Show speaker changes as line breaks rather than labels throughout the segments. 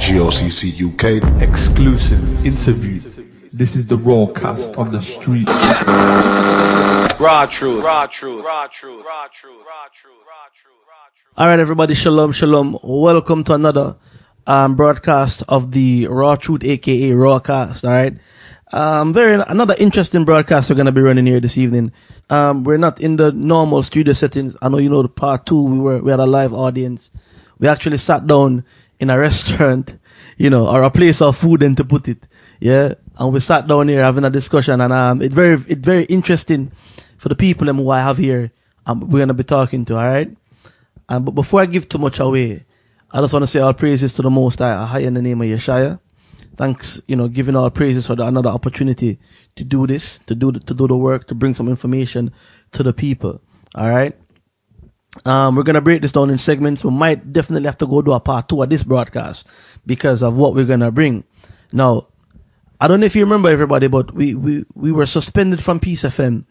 GOCC UK.
Exclusive interview. This is the raw cast on the streets.
Raw truth. Raw truth. Raw truth. Raw truth. Raw truth.
All right, everybody. Shalom, shalom. Welcome to another broadcast of the Raw Truth, aka Rawcast. All right. Another interesting broadcast we're gonna be running here this evening. We're not in the normal studio settings. I know you know the part two. We had a live audience. We actually sat down in a restaurant, or a place of food, and to put it, yeah. And we sat down here having a discussion, and it's very interesting for the people who I have here. We're gonna be talking to. All right. But before I give too much away, I just want to say all praises to the Most High in the name of Yeshaya. Thanks, giving all praises for another opportunity to do this, to do the work, to bring some information to the people. All right. We're gonna break this down in segments. We might definitely have to go do a part two of this broadcast because of what we're gonna bring. Now, I don't know if you remember, everybody, but we were suspended from Peace FM.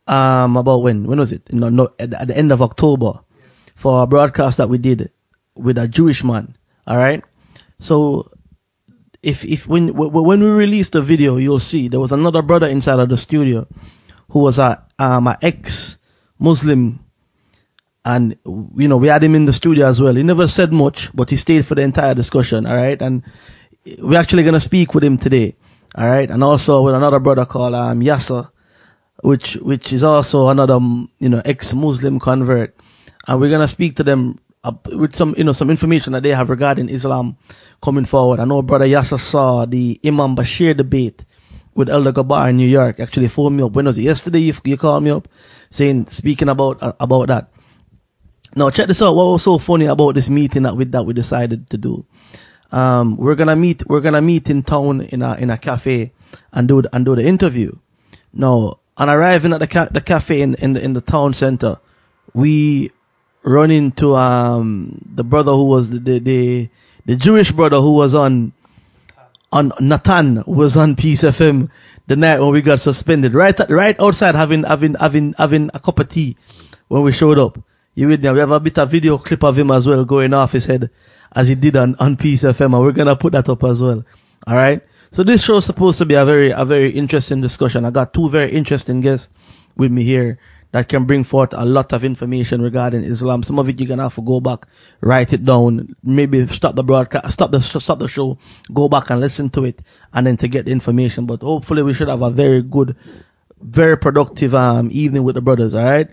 About when was it? No, at the end of October, for a broadcast that we did with a Jewish man. All right. So if when we released the video, you'll see there was another brother inside of the studio who was a ex-Muslim, and we had him in the studio as well. He never said much, but he stayed for the entire discussion. All right. And we're actually gonna speak with him today. All right. And also with another brother called Yasser, which is also another ex-Muslim convert. And we're gonna speak to them with some information that they have regarding Islam coming forward. I know Brother Yasser saw the Imam Bashir debate with Elder Gabar in New York. Actually phoned me up. When was it? Yesterday you called me up speaking about that. Now check this out. What was so funny about this meeting that we decided to do? We're gonna meet in town in a cafe and do the interview. Now, on arriving at the cafe in the town center, we run into the brother who was the Jewish brother who was on Nathan, who was on Peace FM the night when we got suspended, right outside having a cup of tea when we showed up. You with me? We have a bit of video clip of him as well going off his head as he did on Peace FM, and we're gonna put that up as well. All right. So this show is supposed to be a very interesting discussion. I got two very interesting guests with me here that can bring forth a lot of information regarding Islam. Some of it you're gonna have to go back, write it down, maybe stop the broadcast, stop the show, go back and listen to it, and then to get the information. But hopefully we should have a very good, very productive evening with the brothers. All right.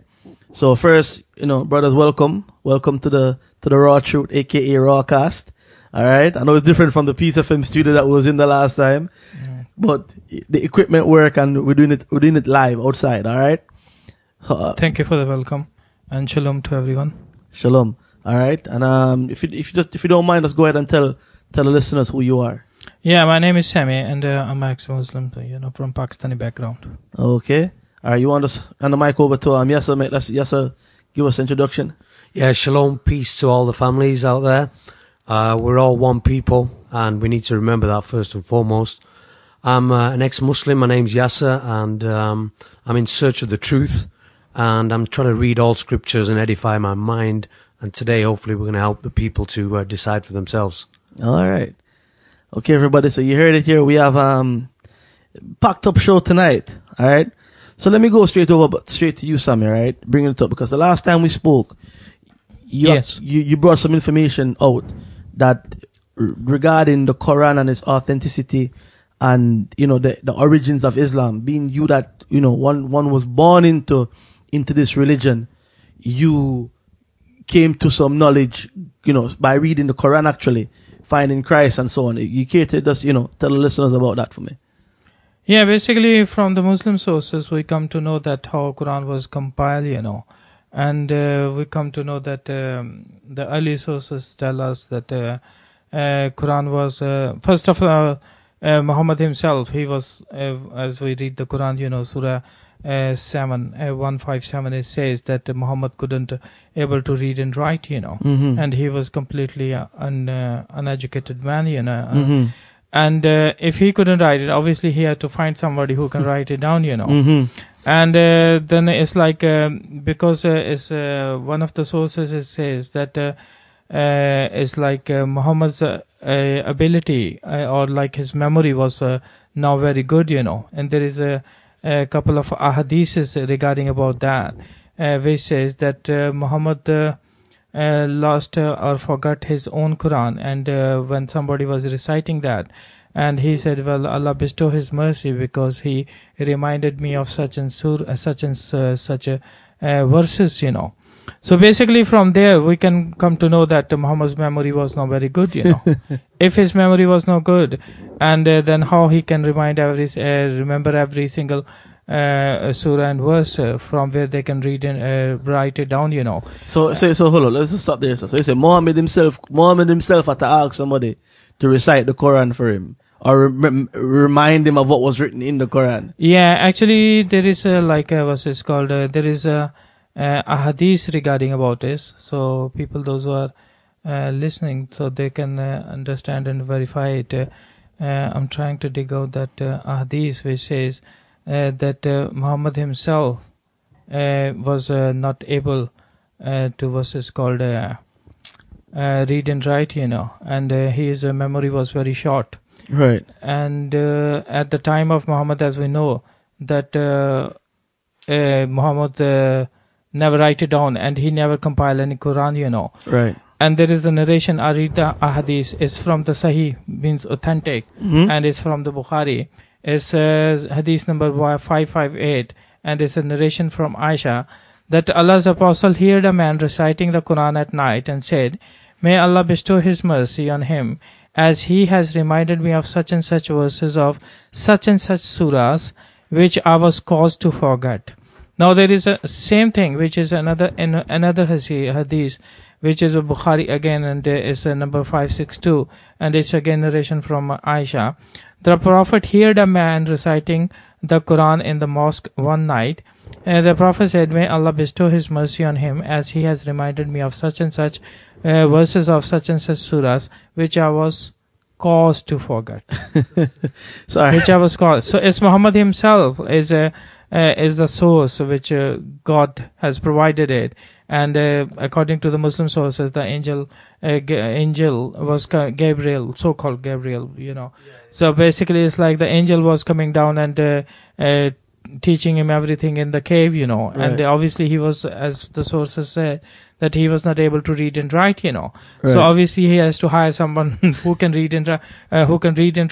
So first, brothers, welcome to the Raw Truth, aka Rawcast. All right. I know it's different from the Peace FM studio that was in the last time, but the equipment work and we're doing it live outside. All right.
Thank you for the welcome, and shalom to everyone.
Shalom. All right. And if you don't mind, just go ahead and tell the listeners who you are.
Yeah, my name is Sami, and I'm ex-Muslim, from Pakistani background.
Okay. All right. You want us hand the mic over to Yasser, mate? Yasser, give us an introduction.
Yeah, shalom, peace to all the families out there. We're all one people, and we need to remember that first and foremost. I'm an ex-Muslim. My name's Yasser, and I'm in search of the truth. And I'm trying to read all scriptures and edify my mind. And today, hopefully, we're going to help the people to decide for themselves.
All right. Okay, everybody. So you heard it here. We have packed up show tonight. All right. So let me go straight to you, Sammy. All right, bringing it up because the last time we spoke, you brought some information out that regarding the Quran and its authenticity, and the origins of Islam. Being you that one was born into this religion, you came to some knowledge, by reading the Quran, actually finding Christ and so on. You care to just, tell the listeners about that for me?
Yeah, basically from the Muslim sources, we come to know that how Quran was compiled, and we come to know that the early sources tell us that Quran was, first of all, Muhammad himself, he was, as we read the Quran, Surah 157, it says that Muhammad couldn't able to read and write, and he was completely uneducated man, and if he couldn't write it, obviously he had to find somebody who can write it down, and then it's like because it's one of the sources, it says that it's like Muhammad's ability or like his memory was now very good, and there is a couple of ahadiths regarding about that, which says that Muhammad lost or forgot his own Quran, and when somebody was reciting that, and he said, well, Allah bestow his mercy because he reminded me of such and such verses, So basically from there we can come to know that Muhammad's memory was not very good, If his memory was not good, and then how he can remember every single surah and verse from where they can read and write it down,
So hold on, let's just stop there. So you say Muhammad himself had to ask somebody to recite the Quran for him, or remind him of what was written in the Quran.
Yeah, actually there is what's it called, there is a hadith regarding about this, so people, those who are listening, so they can understand and verify it. I'm trying to dig out that hadith which says that Muhammad himself was not able to what's it called read and write, and his memory was very short.
Right.
And at the time of Muhammad, as we know, that Muhammad never write it down, and he never compiled any Quran,
Right.
And there is a narration, I read the ahadith, it's from the Sahih, means authentic, and it's from the Bukhari. It's hadith number 558, and it's a narration from Aisha, that Allah's apostle heard a man reciting the Quran at night and said, may Allah bestow his mercy on him, as he has reminded me of such and such verses of such and such surahs, which I was caused to forget. Now there is a same thing, which is another hadith, which is a Bukhari again, and it's number 562, and it's again narration from Aisha. The Prophet heard a man reciting the Quran in the mosque one night, and the Prophet said, may Allah bestow his mercy on him, as he has reminded me of such and such verses of such and such surahs, which I was caused to forget.
Sorry.
Which I was caused. So it's Muhammad himself is the source which God has provided it, and according to the Muslim sources, the angel was Gabriel, so-called Gabriel, So basically, it's like the angel was coming down and teaching him everything in the cave,
Right.
And obviously he was, as the sources said, that he was not able to read and write,
Right.
So obviously he has to hire someone who can read and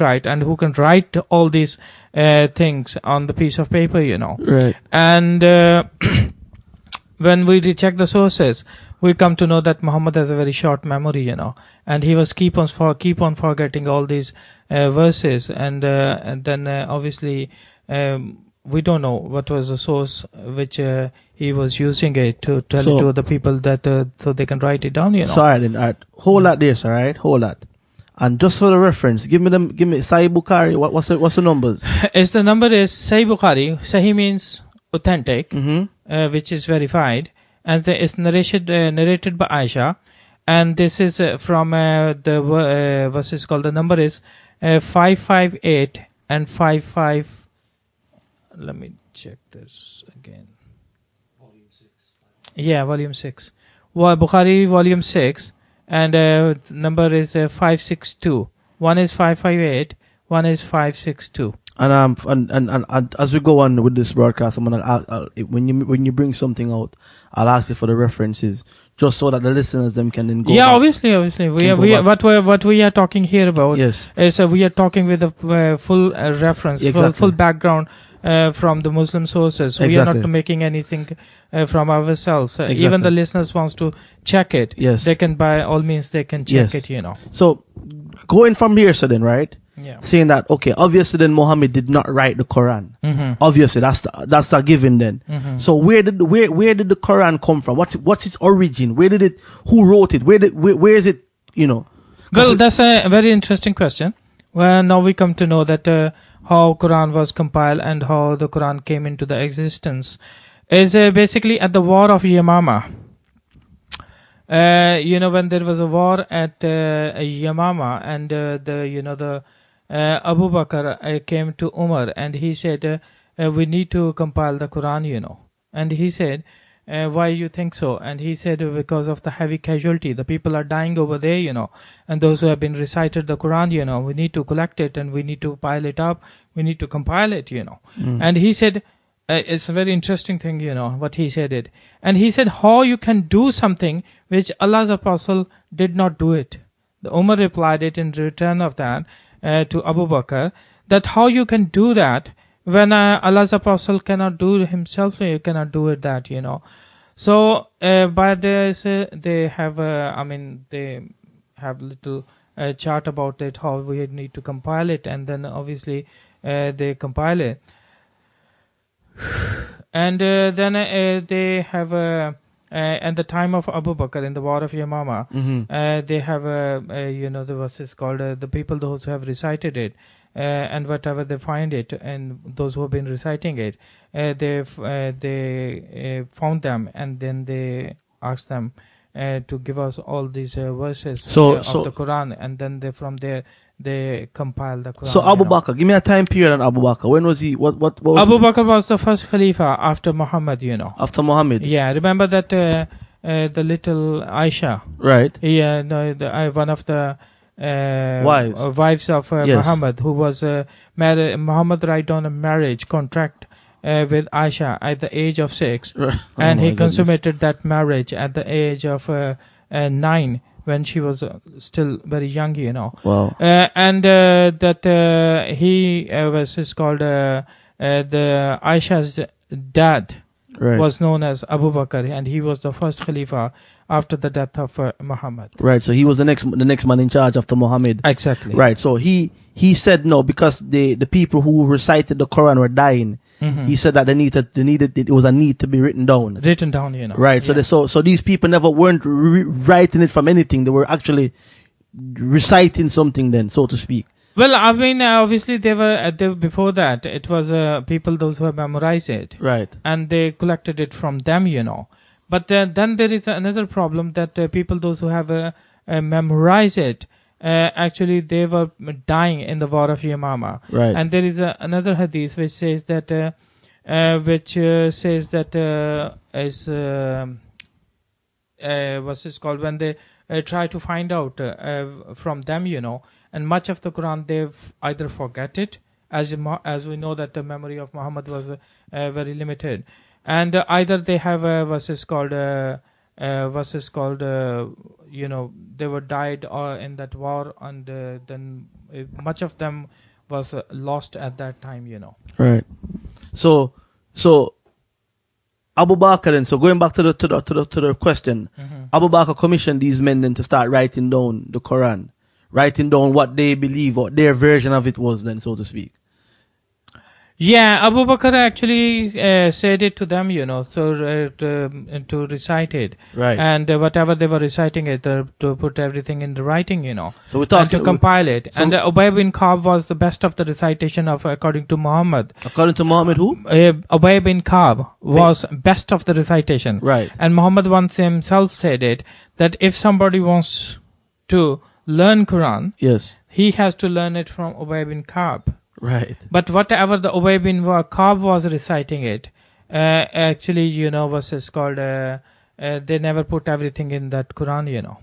write, and who can write all these things on the piece of paper,
Right.
And when we recheck the sources, we come to know that Muhammad has a very short memory, and he was keep on forgetting all these verses, and then obviously we don't know what was the source which he was using it to tell it to the people that so they can write it down,
Sorry, then. All right. Hold that there, all right? Hold that. And just for the reference, give me Sahih Bukhari. What's the numbers?
It's the number is Sahih Bukhari. Sahih means authentic, which is verified, and it's narrated by Aisha, and this is from the what's it called? The number is 558 and 55. Let me check this again. Volume 6. Bukhari, volume 6, and number is 562. One is 558, one is 562.
And as we go on with this broadcast, I'm gonna when you bring something out, I'll ask you for the references, just so that the listeners them can then go.
Yeah,
back.
obviously, what we are talking here about.
Yes.
Is we are talking with a full reference,
Exactly.
full background from the Muslim sources. We are
Exactly.
not making anything from ourselves.
Exactly.
Even the listeners wants to check it.
Yes.
They can, by all means, they can check it.
So going from here, so then, right?
Yeah.
Saying that, okay, obviously then Muhammad did not write the Quran. Obviously, that's a given then. So where did the Quran come from? What's its origin? Who wrote it? Where is it?
Well, that's a very interesting question. Well, now we come to know that how Quran was compiled and how the Quran came into the existence is basically at the war of Yamama. When there was a war at Yamama, and the Abu Bakr came to Umar and he said, we need to compile the Quran, and he said, why you think so? And he said, because of the heavy casualty. The people are dying over there, and those who have been recited the Quran, we need to collect it and we need to pile it up. We need to compile it, And he said, it's a very interesting thing, what he said it. And he said, how you can do something which Allah's Apostle did not do it. The Umar replied it in return of that to Abu Bakr, that how you can do that when Allah's Apostle cannot do himself, you cannot do it that, So, by this, they have, they have little chart about it, how we need to compile it, and then obviously they compile it. And then they have, at the time of Abu Bakr in the war of Yamama, they have, the verses called the people, those who have recited it, and whatever they find it, and those who have been reciting it, they found them, and then they asked them to give us all these verses of the Quran, and then from there they compiled the Quran.
So Abu Bakr, give me a time period on Abu Bakr. When was he? What was
Abu Bakr was the first Khalifa after Muhammad,
After Muhammad.
Yeah, remember that the little Aisha.
Right.
Yeah, no, one of the wives of
Yes.
Muhammad, who was married. Muhammad write on a marriage contract with Aisha at the age of 6, and he consummated that marriage at the age of 9. When she was still very young,
Wow.
And that he was called the Aisha's dad was known as Abu Bakr, and he was the first Khalifa after the death of Muhammad.
Right. So he was the next man in charge after Muhammad.
Exactly.
Right. So he said no, because the people who recited the Quran were dying. He said that it was a need to be written down. Right. So these people never weren't writing it from anything. They were actually reciting something then, so to speak.
Well, obviously they were before that. It was people, those who have memorized it.
Right.
And they collected it from them, But then there is another problem that people, those who have memorized it, actually they were dying in the war of Yamama.
Right.
And there is another hadith which says that is what's it called, when they try to find out from them, and much of the Quran they've either forget it, as we know that the memory of Muhammad was very limited, and either they have verses called they were died in that war, and then much of them was lost at that time,
Right. So Abu Bakr, and so going back to the question, Abu Bakr commissioned these men then to start writing down the Quran, writing down what they believe, what their version of it was, then, so to speak.
Yeah, Abu Bakr actually said it to them, so to recite it.
Right.
And whatever they were reciting it, to put everything in the writing,
So we're talking,
and to compile it. And Ubay bin Ka'b was the best of the recitation of, according to Muhammad.
According to Muhammad, who?
Ubay bin Ka'b was best of the recitation.
Right.
And Muhammad once himself said it, that if somebody wants to learn Quran,
yes,
he has to learn it from Ubay bin Ka'b.
Right.
But whatever the Ubay bin Ka'b was reciting it, actually, was called, they never put everything in that Quran,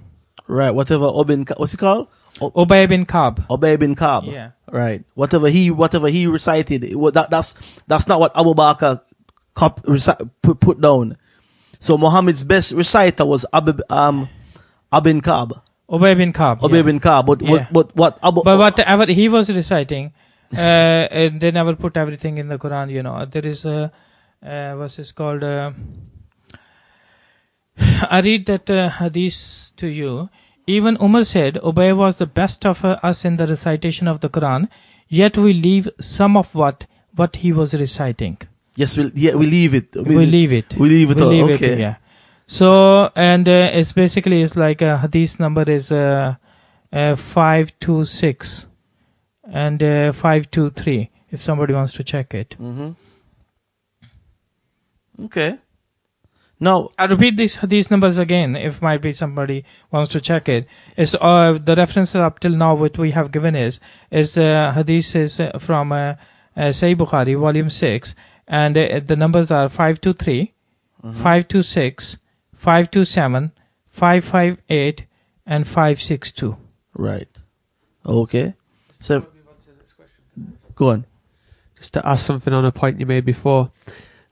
Right. Whatever what's it called?
Ubay bin Ka'b.
Ubay bin Ka'b.
Yeah.
Right. Whatever he recited, that's not what Abu Bakr put down. So Muhammad's best reciter was Ubay bin Ka'b.
Ubay bin Ka'b.
Ubay bin Ka'b. But
whatever he was reciting, they never put everything in the Quran, There is what's it called? I read that hadith to you. Even Umar said, Ubay was the best of us in the recitation of the Quran, yet we leave some of what he was reciting.
Yes, we leave it.
We leave it.
We leave it. Okay.
It, yeah. So, and it's like hadith number is 526 and 523, if somebody wants to check it.
Okay. Now,
I'll repeat these numbers again, if might be somebody wants to check it. It's the references up till now what we have given is hadith is from Sahih Bukhari, volume 6, and the numbers are 523, 526, 527, 558, and 562.
Right. Okay. So, go on.
Just to ask something on a point you made before.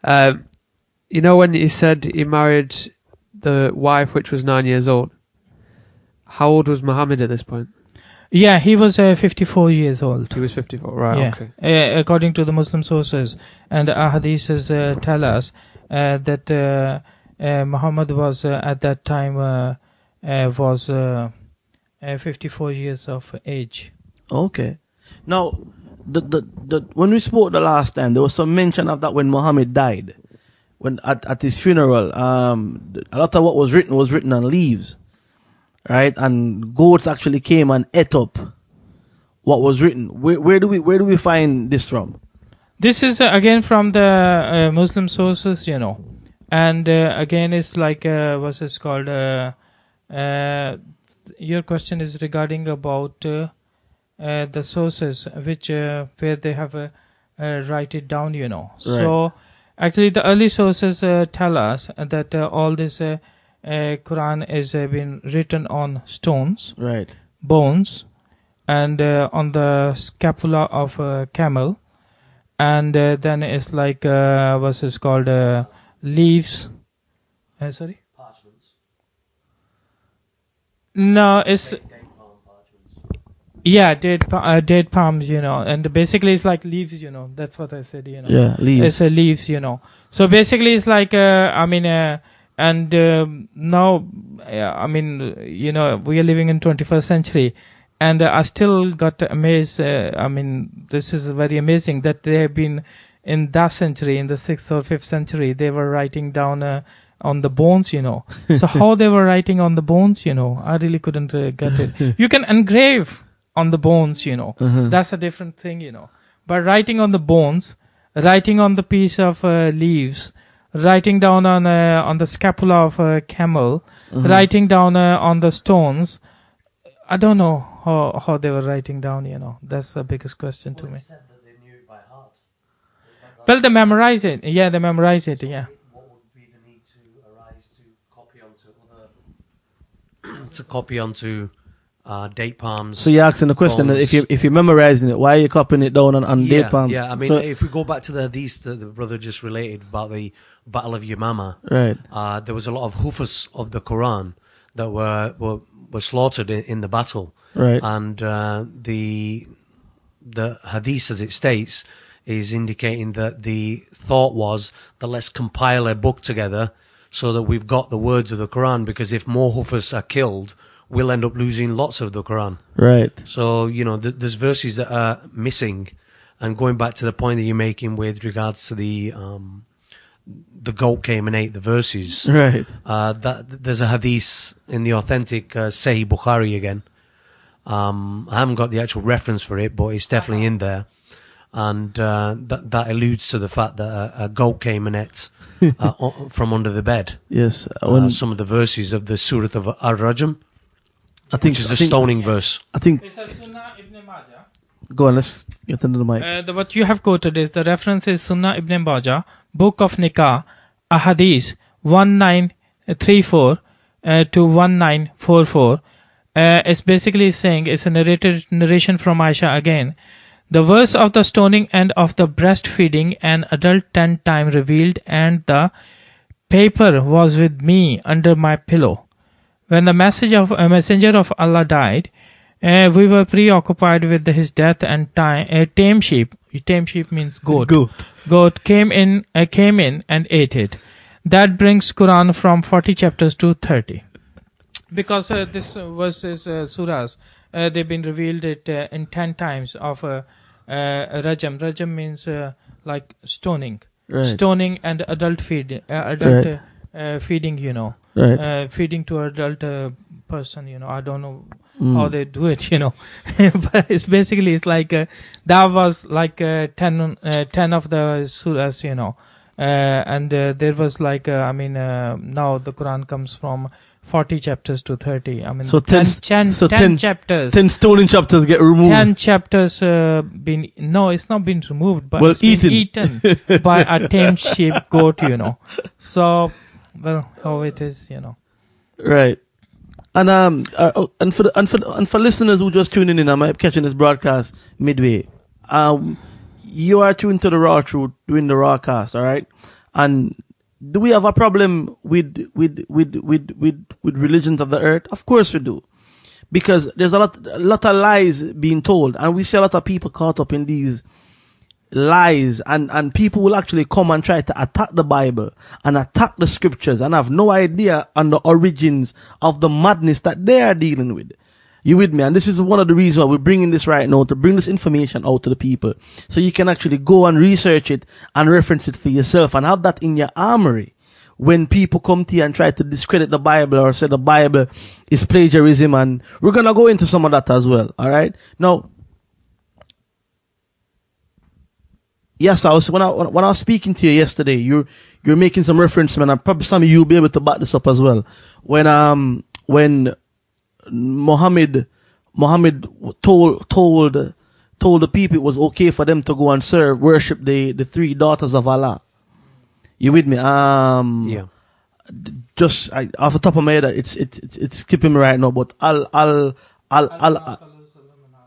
You know when you said he married the wife which was 9 years old? How old was Muhammad at this point?
Yeah, he was 54 years old.
He was 54, right,
Yeah.
okay.
According to the Muslim sources and ahadiths tell us that Muhammad was at that time was 54 years of age.
Okay. Now, when we spoke the last time, there was some mention of that when Muhammad died, when at his funeral. A lot of what was written on leaves, right? And goats actually came and ate up what was written. Where do we find this from?
This is again from the Muslim sources, and again it's like what's it called? Your question is regarding about the sources which where they have write it down,
Right.
So actually the early sources tell us that all this Quran is been written on stones,
Right.
bones, and on the scapula of a camel, and then it's like what's it called, leaves. Sorry. No, it's date palms, and basically it's like leaves, That's what I said,
Yeah, leaves.
It's leaves, So basically it's like now, we are living in 21st century, and I still got amazed. This is very amazing that they have been in that century, in the 6th or 5th century, they were writing down on the bones, So how they were writing on the bones, I really couldn't get it. You can engrave on the bones, That's a different thing, But writing on the bones, writing on the piece of leaves, writing down on the scapula of a camel, writing down on the stones, I don't know how they were writing down, That's the biggest question to me.
Said that they knew it by heart.
Well, they memorize it. Yeah, they memorize it, yeah.
What would be the need to arise to copy onto date palms?
So you're asking the question that
bones.
if you're memorizing it, why are you copying it down on date palm?
Yeah, I mean,
So-
if we go back to the hadith that the brother just related about the Battle of Yamama,
right.
there was a lot of hufas of the Quran that were slaughtered in the battle.
Right.
And the hadith, as it states, is indicating that the thought was that let's compile a book together so that we've got the words of the Quran, because if more hufas are killed, we'll end up losing lots of the Quran.
Right.
So, there's verses that are missing. And going back to the point that you're making with regards to the goat came and ate the verses,
Right.
that there's a hadith in the authentic Sahih Bukhari again. I haven't got the actual reference for it, but it's definitely in there. And that alludes to the fact that a goat came and ate from under the bed.
Yes.
Some of the verses of the Surah of Ar-Rajm, which is the
I think-
stoning verse.
I think.
It's a Sunnah Ibn Majah.
Go on. Let's get into the mic.
What you have quoted is the reference is Sunnah Ibn Majah, Book of Nikah, Ahadith 1934 to 1944. It's basically saying, it's a narration from Aisha again. The verse of the stoning and of the breastfeeding an adult 10 times revealed, and the paper was with me under my pillow. When the messenger of Allah died, we were preoccupied with his death, and a tame sheep. Tame sheep means goat. Goat came in and ate it. That brings Quran from 40 chapters to 30. Because this verses surahs, they've been revealed it in 10 times of rajam. Rajam means like stoning,
Right.
stoning and adult feeding, feeding.
Right.
Feeding to adult person. I don't know how they do it. But it's basically it's like that was like 10 of the surahs. And there was like now the Quran comes from 40 chapters to 30. I mean,
So
10
10
chapters.
10 stoning chapters get removed.
10 chapters it's not been removed, but
Well,
it's been eaten by a tame sheep goat, So, well, how it is,
Right. And for listeners who just tuning in, I'm catching this broadcast midway. You are tuned to the Raw Truth doing the Raw cast, all right? And do we have a problem with religions of the earth? Of course we do. Because there's a lot of lies being told, and we see a lot of people caught up in these lies, and people will actually come and try to attack the Bible and attack the scriptures and have no idea on the origins of the madness that they are dealing with. You with me? And this is one of the reasons why we're bringing this right now, to bring this information out to the people, so you can actually go and research it and reference it for yourself and have that in your armory when people come to you and try to discredit the Bible or say the Bible is plagiarism. And we're going to go into some of that as well. All right. Now, yes, when I was speaking to you yesterday, you're making some reference, man, and probably some of you will be able to back this up as well. When Muhammad told the people it was okay for them to go and worship the three daughters of Allah. You with me?
Yeah.
Just off the top of my head, it's skipping me right now. But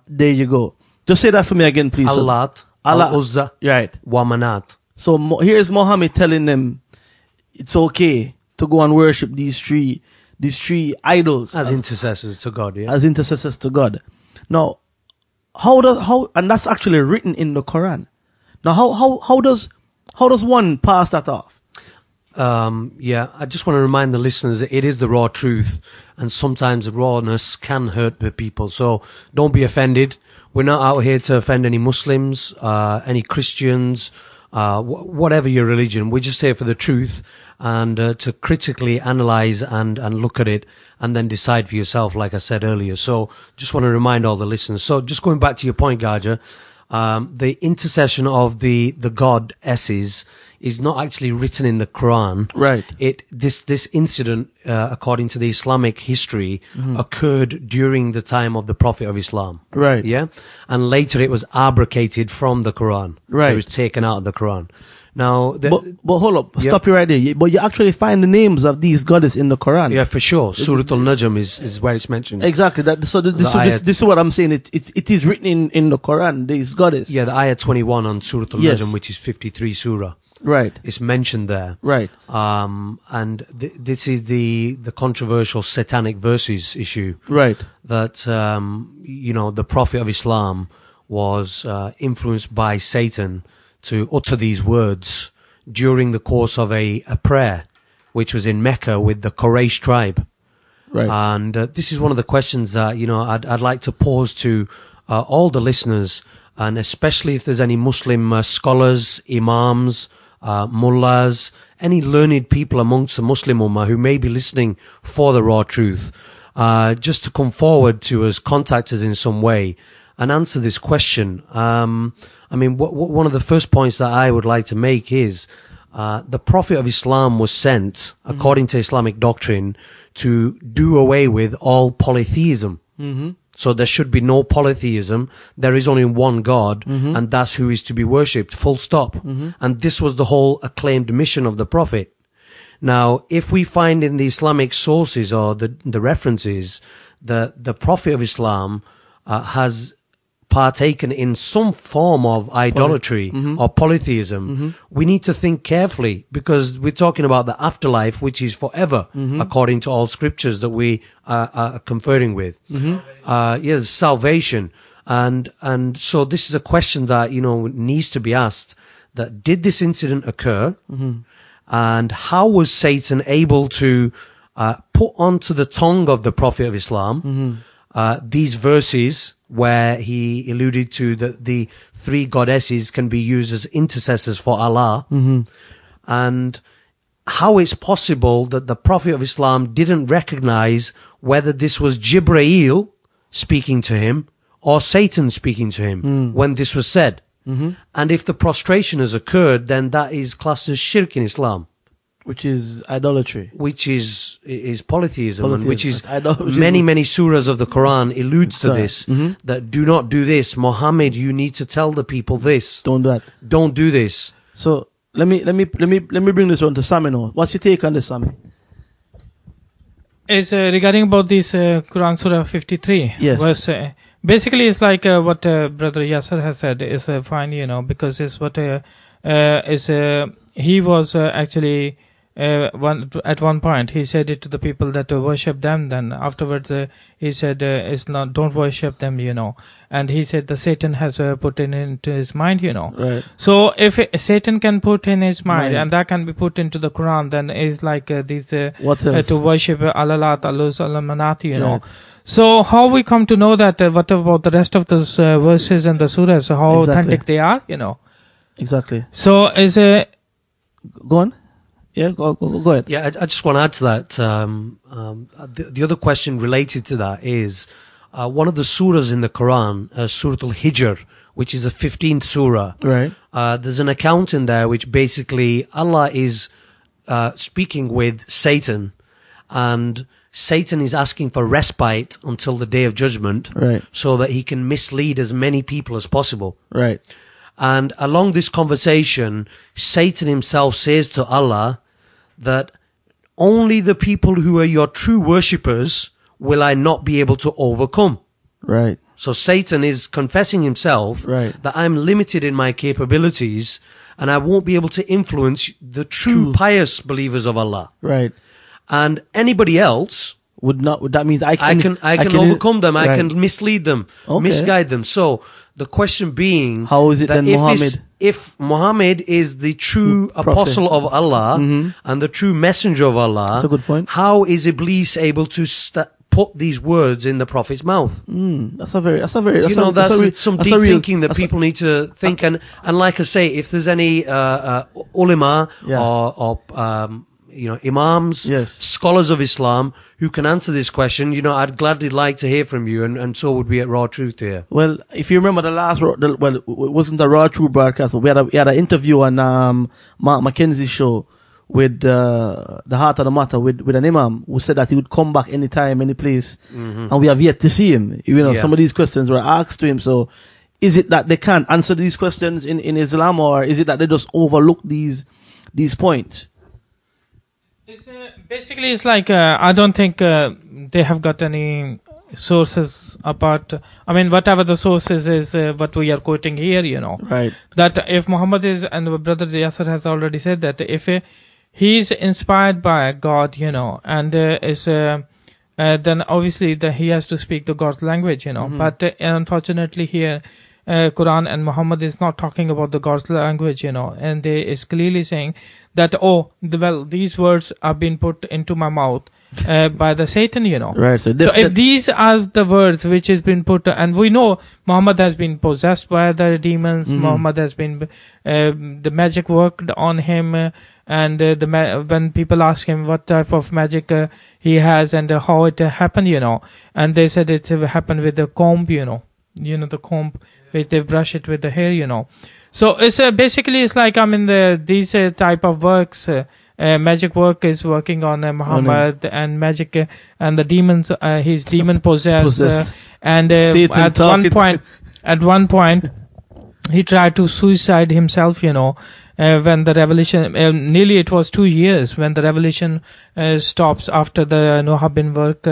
there you go. Just say that for me again, please.
Allah, Al-Uzza,
right?
wa Manat.
So here's Muhammad telling them it's okay to go and worship these three idols
As intercessors to God, yeah.
as intercessors to God. Now, and that's actually written in the Quran. Now, how does one pass that off?
Yeah, I just want to remind the listeners that it is the raw truth, and sometimes rawness can hurt the people. So don't be offended. We're not out here to offend any Muslims, any Christians, whatever your religion. We're just here for the truth and to critically analyze and look at it and then decide for yourself, like I said earlier. So just want to remind all the listeners. So just going back to your point, Gaja, the intercession of the goddesses is not actually written in the Quran.
Right.
This incident, according to the Islamic history, occurred during the time of the Prophet of Islam.
Right.
Yeah. And later it was abrogated from the Quran.
Right.
So it was taken out of the Quran. Now,
but hold up, stop you right there. But you actually find the names of these goddesses in the Quran.
yeah, for sure. Surah Al-Najm is where it's mentioned.
Exactly. This is what I'm saying. It is written in the Quran. These goddesses.
Yeah, the ayah 21 on Surah Al-Najm,
Yes.
which is 53 surah.
Right.
It's mentioned there.
Right.
And this is the controversial satanic verses issue.
Right.
That, the Prophet of Islam was influenced by Satan to utter these words during the course of a prayer, which was in Mecca with the Quraysh tribe.
Right.
And this is one of the questions that, I'd like to pose to all the listeners, and especially if there's any Muslim scholars, imams, mullahs, any learned people amongst the Muslim ummah who may be listening for the raw truth, just to come forward to us, contact us in some way and answer this question. One of the first points that I would like to make is the Prophet of Islam was sent, according to Islamic doctrine, to do away with all polytheism. Mm-hmm. So there should be no polytheism. There is only one God, and that's who is to be worshipped, full stop. Mm-hmm. And this was the whole acclaimed mission of the Prophet. Now, if we find in the Islamic sources or the references that the Prophet of Islam has partaken in some form of idolatry or polytheism, we need to think carefully, because we're talking about the afterlife, which is forever, according to all scriptures that we are conferring with. Yes, salvation. And so this is a question that, needs to be asked, that did this incident occur? And how was Satan able to put onto the tongue of the Prophet of Islam these verses where he alluded to that the three goddesses can be used as intercessors for Allah, and how it's possible that the Prophet of Islam didn't recognize whether this was Jibreel speaking to him or Satan speaking to him when this was said. And if the prostration has occurred, then that is classed as shirk in Islam.
Which is idolatry.
which is polytheism, and which is
Idolatry.
many surahs of the Quran alludes to
Sorry.
this, that do not do this. Muhammad, you need to tell the people this.
Don't do that.
Don't do this.
So let me bring this one to Sammy now. What's your take on this, Sammy?
Is regarding about this Quran Surah 53
Yes.
verse. Basically, it's like what Brother Yasser has said is fine, because it's what he was actually at one point he said it to the people that worship them. Then afterwards he said it's not, don't worship them, and he said the Satan has put in into his mind,
Right.
So if Satan can put in his mind
Right.
and that can be put into the Quran, then it's like these
What else?
to worship Allalat, Allahus, Allamanati,
Right.
So how we come to know that what about the rest of those verses and the surahs, how
Exactly.
authentic they are,
Exactly.
So is a
Go on. Yeah, go ahead.
Yeah, I just want to add to that. The other question related to that is one of the surahs in the Quran, Surah Al-Hijr, which is a 15th surah.
Right.
There's an account in there which basically Allah is speaking with Satan, and Satan is asking for respite until the day of judgment,
Right.
so that he can mislead as many people as possible.
Right.
And along this conversation, Satan himself says to Allah that only the people who are your true worshippers will I not be able to overcome.
Right.
So Satan is confessing himself
Right.
that I'm limited in my capabilities and I won't be able to influence the true pious believers of Allah.
Right.
And anybody else,
That means I can
overcome them. I
Right.
can mislead them,
Okay.
misguide them. So the question being,
How is it
that
then Muhammad?
if Muhammad is the true
Prophet.
apostle of Allah and the true messenger of Allah,
That's a good point.
how is Iblis able to put these words in the Prophet's mouth?
That's some
Deep thinking that people need to think. And like I say, if there's any ulama
Yeah.
or imams,
Yes.
scholars of Islam who can answer this question, I'd gladly like to hear from you, and so would we at Raw Truth here.
Well, if you remember it wasn't a Raw True broadcast, but we had an interview on Mark Mackenzie's show with the Heart of the Matter with an imam who said that he would come back anytime, any place, and we have yet to see him.
Yeah.
Some of these questions were asked to him. So, is it that they can't answer these questions in Islam, or is it that they just overlook these points?
basically it's like I don't think they have got any sources apart. I mean, whatever the sources is what we are quoting here,
Right.
that if Muhammad is, and the brother Yasser has already said that if he's inspired by God, and then obviously he has to speak the God's language, but unfortunately here Quran and Muhammad is not talking about the God's language, and they is clearly saying that these words have been put into my mouth by the Satan,
Right. So
if these are the words which has been put, and we know Muhammad has been possessed by the demons, Muhammad has been the magic worked on him, and when people ask him what type of magic he has and how it happened, and they said it happened with the comb, the comb which they brush it with the hair, So it's basically it's like these type of works. Magic work is working on Muhammad and magic and the demons. He's demon possessed, and at one point, he tried to suicide himself. When the revelation, nearly it was 2 years when the revelation stops after the Noah bin work.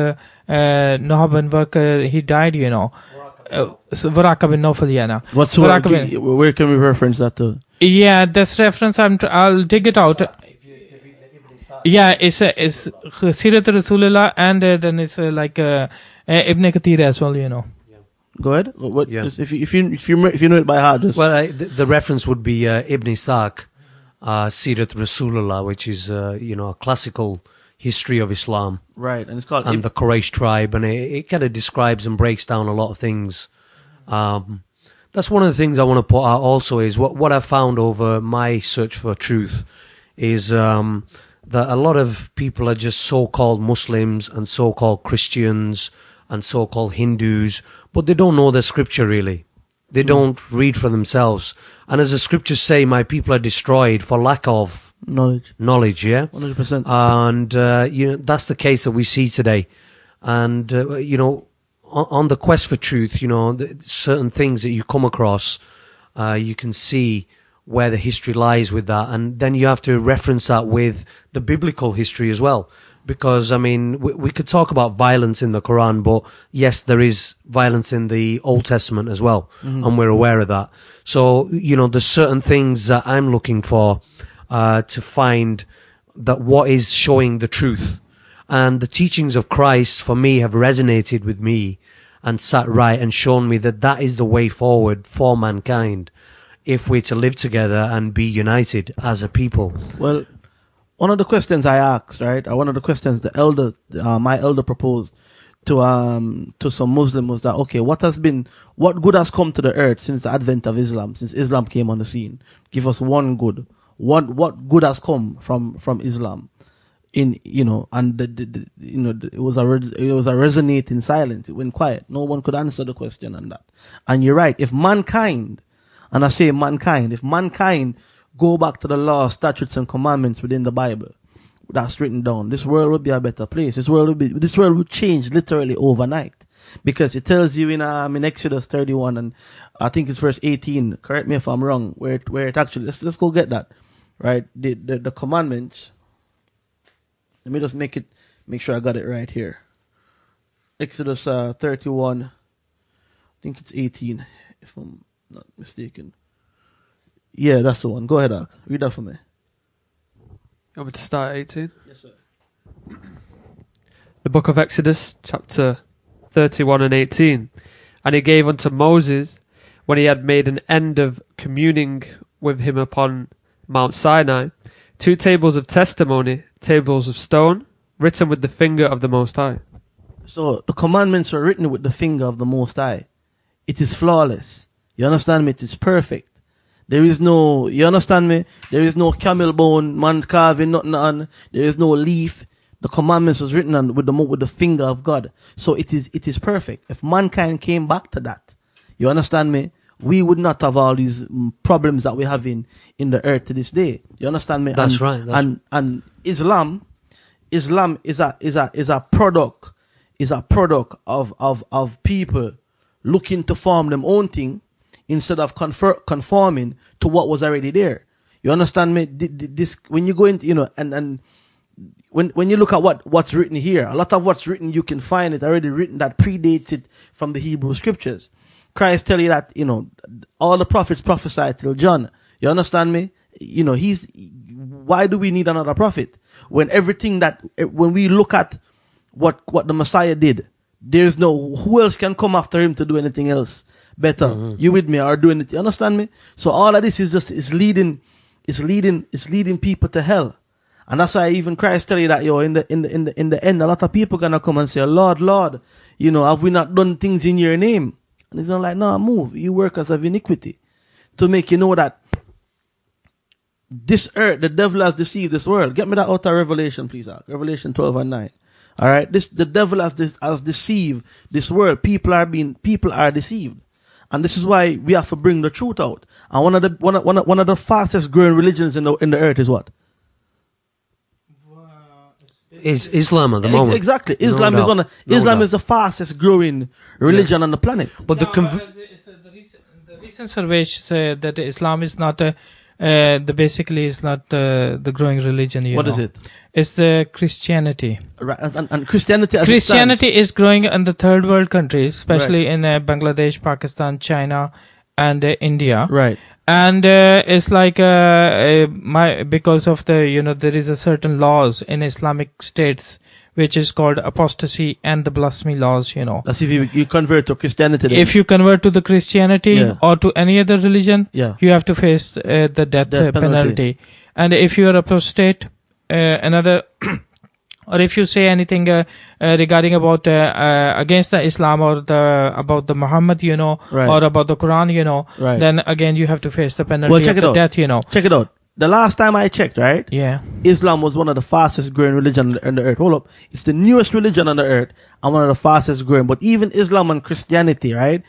He died. Waraka bin Nawfal,
What's where can we reference that to?
Yeah, this reference I'll dig it out. Yeah, it's Sirat Rasulullah, and then it's like Ibn Kathir as well,
Go ahead. What?
Yeah.
Just if you know it by heart, just
The reference would be Ibn Ishaq, Sirat Rasulullah, which is a classical history of Islam.
right, and it's called
And the Quraysh tribe, and it kind of describes and breaks down a lot of things. That's one of the things I want to put out also is what I found over my search for truth is that a lot of people are just so-called Muslims and so-called Christians and so-called Hindus, but they don't know the scripture really. They don't read for themselves. And as the scriptures say, my people are destroyed for lack of knowledge, yeah?
100%.
And, that's the case that we see today. And, on the quest for truth, certain things that you come across, you can see where the history lies with that. And then you have to reference that with the biblical history as well. Because, I mean, we could talk about violence in the Quran, but yes, there is violence in the Old Testament as well. And we're aware of that. So, there's certain things that I'm looking for, to find that what is showing the truth. And the teachings of Christ, for me, have resonated with me and sat right and shown me that that is the way forward for mankind if we're to live together and be united as a people.
Well, one of the questions I asked, right, or one of the questions my elder proposed to some Muslim was that, okay, what good has come to the earth since the advent of Islam, since Islam came on the scene? Give us one good. What good has come from Islam? It was a resonating silence. It went quiet. No one could answer the question on that. And you're right. If mankind go back to the law, statutes, and commandments within the Bible that's written down, this world would be a better place. This world would change literally overnight, because it tells you in Exodus 31, and I think it's verse 18. Correct me if I'm wrong. Where it actually, let's go get that. Right, the commandments. Let me just make sure I got it right here. Exodus 31. I think it's 18, if I'm not mistaken. Yeah, that's the one. Go ahead, Ak. Read that for me.
You want me to start at 18?
Yes, sir.
The book of Exodus, chapter 31 and 18. And he gave unto Moses, when he had made an end of communing with him upon Mount Sinai, 2 tables of testimony, tables of stone, written with the finger of the Most High.
So the commandments were written with the finger of the Most High. It is flawless. You understand me? It is perfect. You understand me? There is no camel bone, man carving, nothing on. There is no leaf. The commandments was written on with the finger of God. So it is perfect. If mankind came back to that, you understand me? We would not have all these problems that we have in the earth to this day. You understand me?
That's right.
And Islam is a product of people looking to form them own thing instead of conforming to what was already there. You understand me? This, when you go into, and when you look at what's written here, a lot of what's written, you can find it already written that predates it from the Hebrew scriptures. Christ tell you that, all the prophets prophesied till John. You understand me? Why do we need another prophet? When we look at what the Messiah did, there's who else can come after him to do anything else better? Mm-hmm. You with me, or doing it? You understand me? So all of this is leading people to hell. And that's why even Christ tell you that, in the end, a lot of people gonna come and say, Lord, Lord, have we not done things in your name? And he's not like, no, move. You workers of iniquity. To make you know that this earth, the devil has deceived this world. Get me that out of Revelation, please. Revelation 12 and 9. All right. The devil has deceived this world. People are deceived. And this is why we have to bring the truth out. And one of the fastest growing religions in the earth is what?
Is Islam at the moment.
Exactly. Islam is the fastest growing religion on the planet.
But the recent surveys say that Islam is not basically is not the growing religion.
What is it?
It's the Christianity.
Right. And Christianity
is growing in the third world countries, especially in Bangladesh, Pakistan, China, and India.
Right.
And it's like because of the there is a certain laws in Islamic states which is called apostasy and the blasphemy laws.
That's if you convert to Christianity. Then.
If you convert to the Christianity or to any other religion, you have to face the death penalty. And if you are apostate, or if you say anything regarding about against the Islam or about the Muhammad,
right.
or about the Quran,
right.
then again you have to face the penalty of the death,
Check it out. The last time I checked, right?
Yeah.
Islam was one of the fastest growing religion on the earth. Hold up. It's the newest religion on the earth and one of the fastest growing. But even Islam and Christianity, right?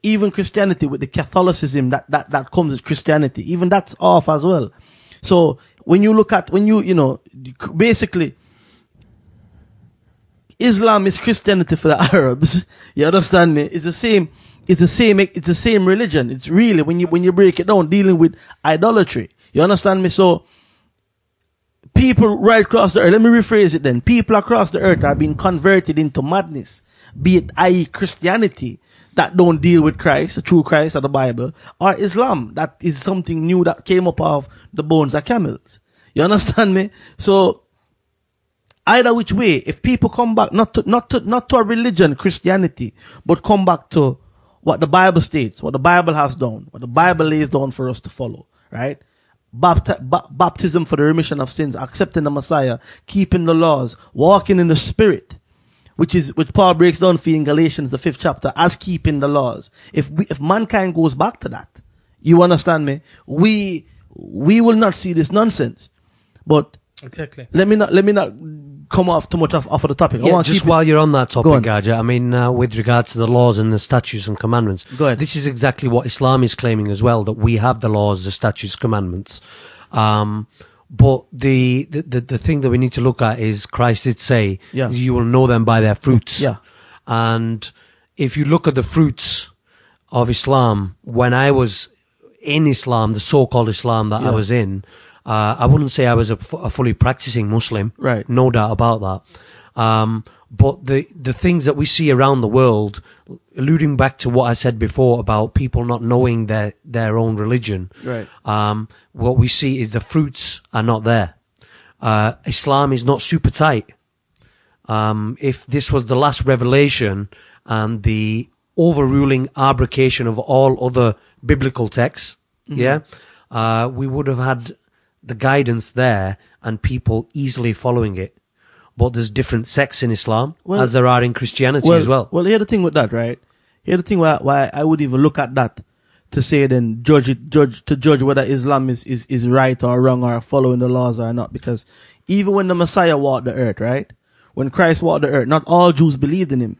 Even Christianity with the Catholicism that comes with Christianity, even that's off as well. So when you look at, basically, Islam is Christianity for the Arabs. You understand me? It's the same. It's the same religion. It's really, when you break it down, dealing with idolatry. You understand me? So, people right across the earth, let me rephrase it then. People across the earth are being converted into madness, be it, i.e., Christianity, that don't deal with Christ, the true Christ of the Bible, or Islam, that is something new that came up of the bones of camels. You understand me? So, either which way, if people come back, not to a religion, Christianity, but come back to what the Bible states, what the Bible has done, what the Bible lays down for us to follow, right? Baptism for the remission of sins, accepting the Messiah, keeping the laws, walking in the Spirit, which Paul breaks down for you in Galatians, the 5th chapter, as keeping the laws. If mankind goes back to that, you understand me? We will not see this nonsense. But
Exactly.
let me not come off too much off of the topic.
Yeah, just while you're on that topic,
on.
Gaja, I mean, with regards to the laws and the statutes and commandments,
Go ahead.
this is exactly what Islam is claiming as well, that we have the laws, the statutes, commandments. But the thing that we need to look at is Christ did say,
Yeah.
you will know them by their fruits.
Yeah.
And if you look at the fruits of Islam, when I was in Islam, the so-called Islam that I was in, I wouldn't say I was a fully practicing Muslim.
Right.
No doubt about that. But the things that we see around the world, alluding back to what I said before about people not knowing their own religion,
Right.
what we see is the fruits are not there. Islam is not super tight. If this was the last revelation and the overruling abrogation of all other biblical texts, we would have had the guidance there and people easily following it. But there's different sects in Islam, as there are in Christianity as well.
Well, here's the thing with that, right? Here's the thing why I would even look at that to say then judge whether Islam is right or wrong or following the laws or not. Because even when the Messiah walked the earth, right? When Christ walked the earth, not all Jews believed in him.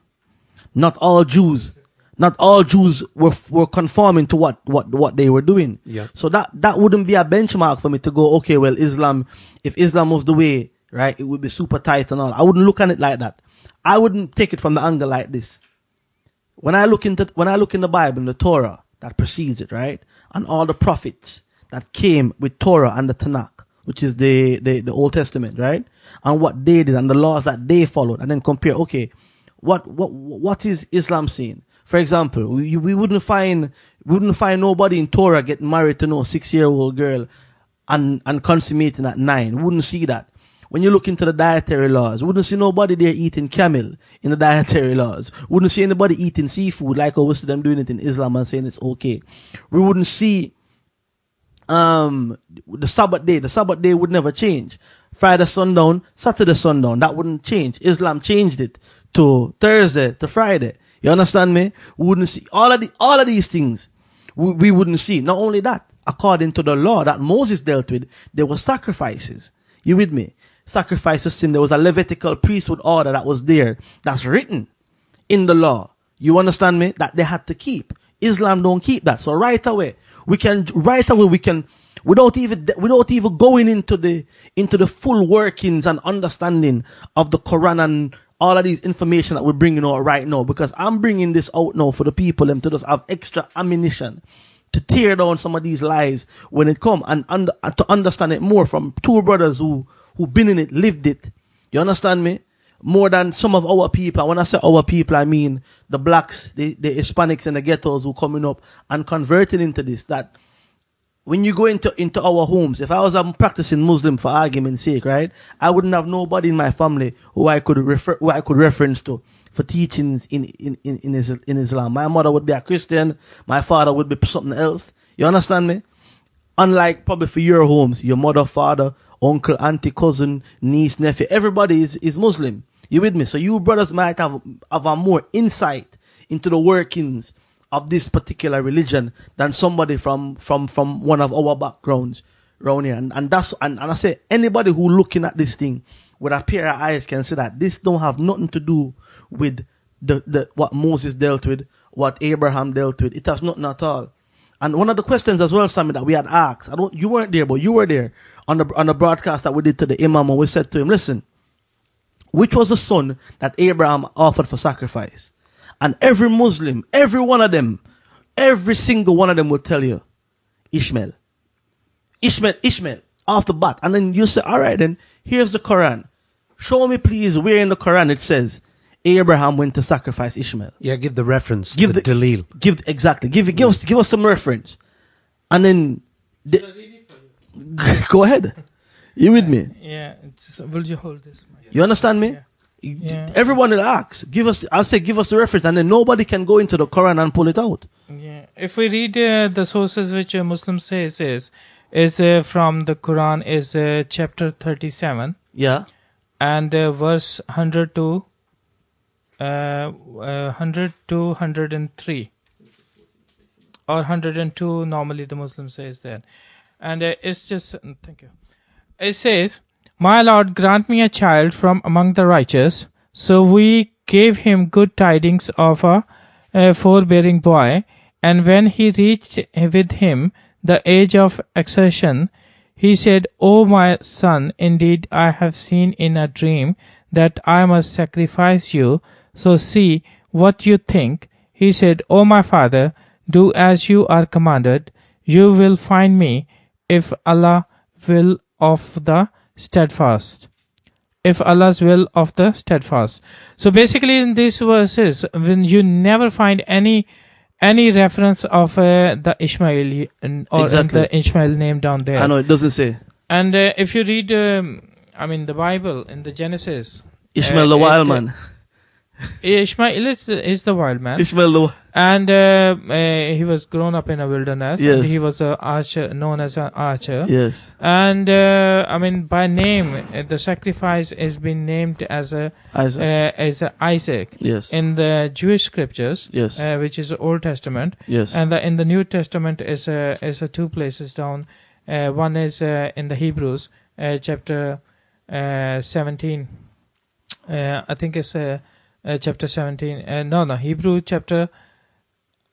Not all Jews were conforming to what they were doing.
Yeah.
So that wouldn't be a benchmark for me to go, okay, well, if Islam was the way, right, it would be super tight and all. I wouldn't look at it like that. I wouldn't take it from the angle like this. When I look in the Bible, in the Torah that precedes it, right, and all the prophets that came with Torah and the Tanakh, which is the Old Testament, right, and what they did and the laws that they followed, and then compare, okay, what is Islam saying? For example, we wouldn't find nobody in Torah getting married to no 6-year-old girl and consummating at 9. We wouldn't see that. When you look into the dietary laws, we wouldn't see nobody there eating camel in the dietary laws. We wouldn't see anybody eating seafood like we see them doing it in Islam and saying it's okay. We wouldn't see the Sabbath day. The Sabbath day would never change. Friday sundown, Saturday sundown, that wouldn't change. Islam changed it to Thursday to Friday. You understand me? We wouldn't see all of these things. We wouldn't see. Not only that, according to the law that Moses dealt with, there were sacrifices. You with me? Sacrifice of sin. There was a Levitical priesthood order that was there. That's written in the law. You understand me? That they had to keep. Islam don't keep that. So right away, we can, without even going into the full workings and understanding of the Quran and all of these information that we're bringing out right now, because I'm bringing this out now for the people them to just have extra ammunition to tear down some of these lies when it come and to understand it more from two brothers who been in it, lived it. You understand me? More than some of our people. And when I say our people, I mean the blacks, the Hispanics and the ghettos who coming up and converting into this. That when you go into our homes, if I was a practicing Muslim for argument's sake, right, I wouldn't have nobody in my family who I could reference to for teachings in Islam. My mother would be a Christian, my father would be something else. You understand me? Unlike probably for your homes, your mother, father, uncle, auntie, cousin, niece, nephew, everybody is Muslim. You with me? So you brothers might have a more insight into the workings of this particular religion than somebody from one of our backgrounds around here. And I say anybody who looking at this thing with a pair of eyes can see that this don't have nothing to do with the what Moses dealt with, what Abraham dealt with. It has nothing at all. And one of the questions as well, Sammy, that we had asked, you weren't there, but you were there on the broadcast that we did to the Imam, and we said to him, listen, which was the son that Abraham offered for sacrifice? And every Muslim, every one of them, every single one of them will tell you, Ishmael. Ishmael, off the bat. And then you say, all right, then, here's the Quran. Show me, please, where in the Quran it says Abraham went to sacrifice Ishmael.
Yeah, give the reference, the Dalil.
Exactly. Give us some reference. And then, go ahead. You with me?
Yeah. Will you hold this mic?
You understand me?
Yeah. Yeah.
Everyone will ask. Give us the reference, and then nobody can go into the Quran and pull it out.
Yeah. If we read the sources which a Muslim says is from the Quran is chapter 37.
Yeah.
And verse 100 to 103 or 102 normally the Muslim says that. And it's just, thank you. It says, my Lord, grant me a child from among the righteous. So we gave him good tidings of a forbearing boy. And when he reached with him the age of accession, he said, O my son, indeed I have seen in a dream that I must sacrifice you. So see what you think. He said, O my father, do as you are commanded. You will find me if Allah will of the steadfast. If Allah's will of the steadfast. So basically in these verses, when you never find any reference of the Ishmael or
Exactly.
the Ishmael name down there.
I know, it doesn't say.
And if you read, the Bible in the Genesis.
Ishmael the wild man.
Ishmael is the wild man.
Ishmael the...
And he was grown up in a wilderness.
Yes.
And he was a archer, known as an archer.
Yes.
And by name, the sacrifice is been named as Isaac.
Yes.
In the Jewish scriptures.
Yes.
Which is the Old Testament.
Yes.
And in the New Testament is two places down. One is in the Hebrews, chapter 17. I think it's chapter 17. Hebrew chapter,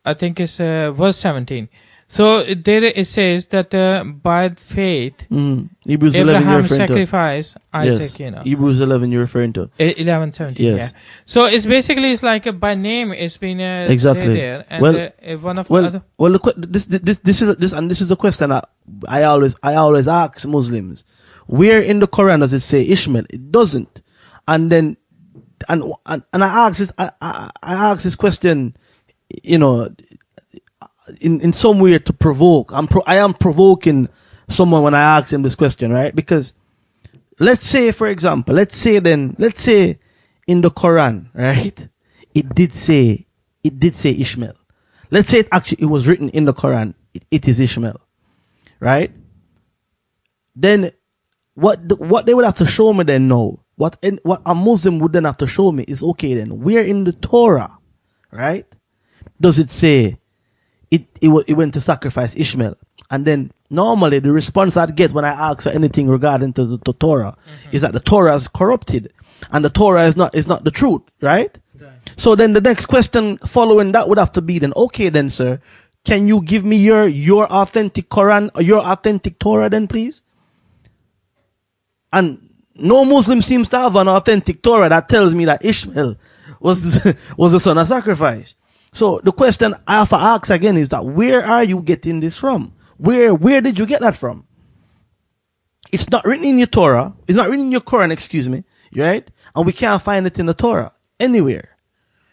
I think it's verse 17. So there it says that by faith,
Hebrews 11 you're
Abraham
referring
sacrificed Isaac,
yes. Hebrews 11 you're referring to.
11, 17,
yes.
yeah. So it's basically, it's like by name, it's been
exactly
there. And one of the other.
Well, this is a question I always ask Muslims. Where in the Quran does it say Ishmael? It doesn't. And then, and I ask this question, in some way to provoke. I am provoking someone when I ask him this question, right? Because let's say, for example, let's say in the Quran, right? It did say Ishmael. Let's say it was written in the Quran. It is Ishmael, right? Then what they would have to show me then now, what a Muslim would then have to show me is, okay then, where in the Torah, right, does it say it went to sacrifice Ishmael? And then normally the response I'd get when I ask for anything regarding to the Torah is that the Torah is corrupted and the Torah is not the truth, right? So then the next question following that would have to be then, okay then, sir, can you give me your authentic Quran or your authentic Torah then, please? And no Muslim seems to have an authentic Torah that tells me that Ishmael was the son of sacrifice. So the question I have to ask again is that, where are you getting this from? Where did you get that from? It's not written in your Torah. It's not written in your Quran, excuse me, right? And we can't find it in the Torah anywhere.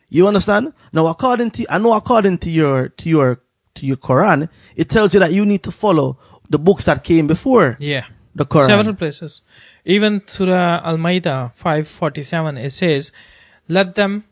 You understand? Now, according to your Quran, it tells you that you need to follow the books that came before.
Yeah.
The Quran.
Several places. Even Surah Al-Ma'idah 5:47, it says, let them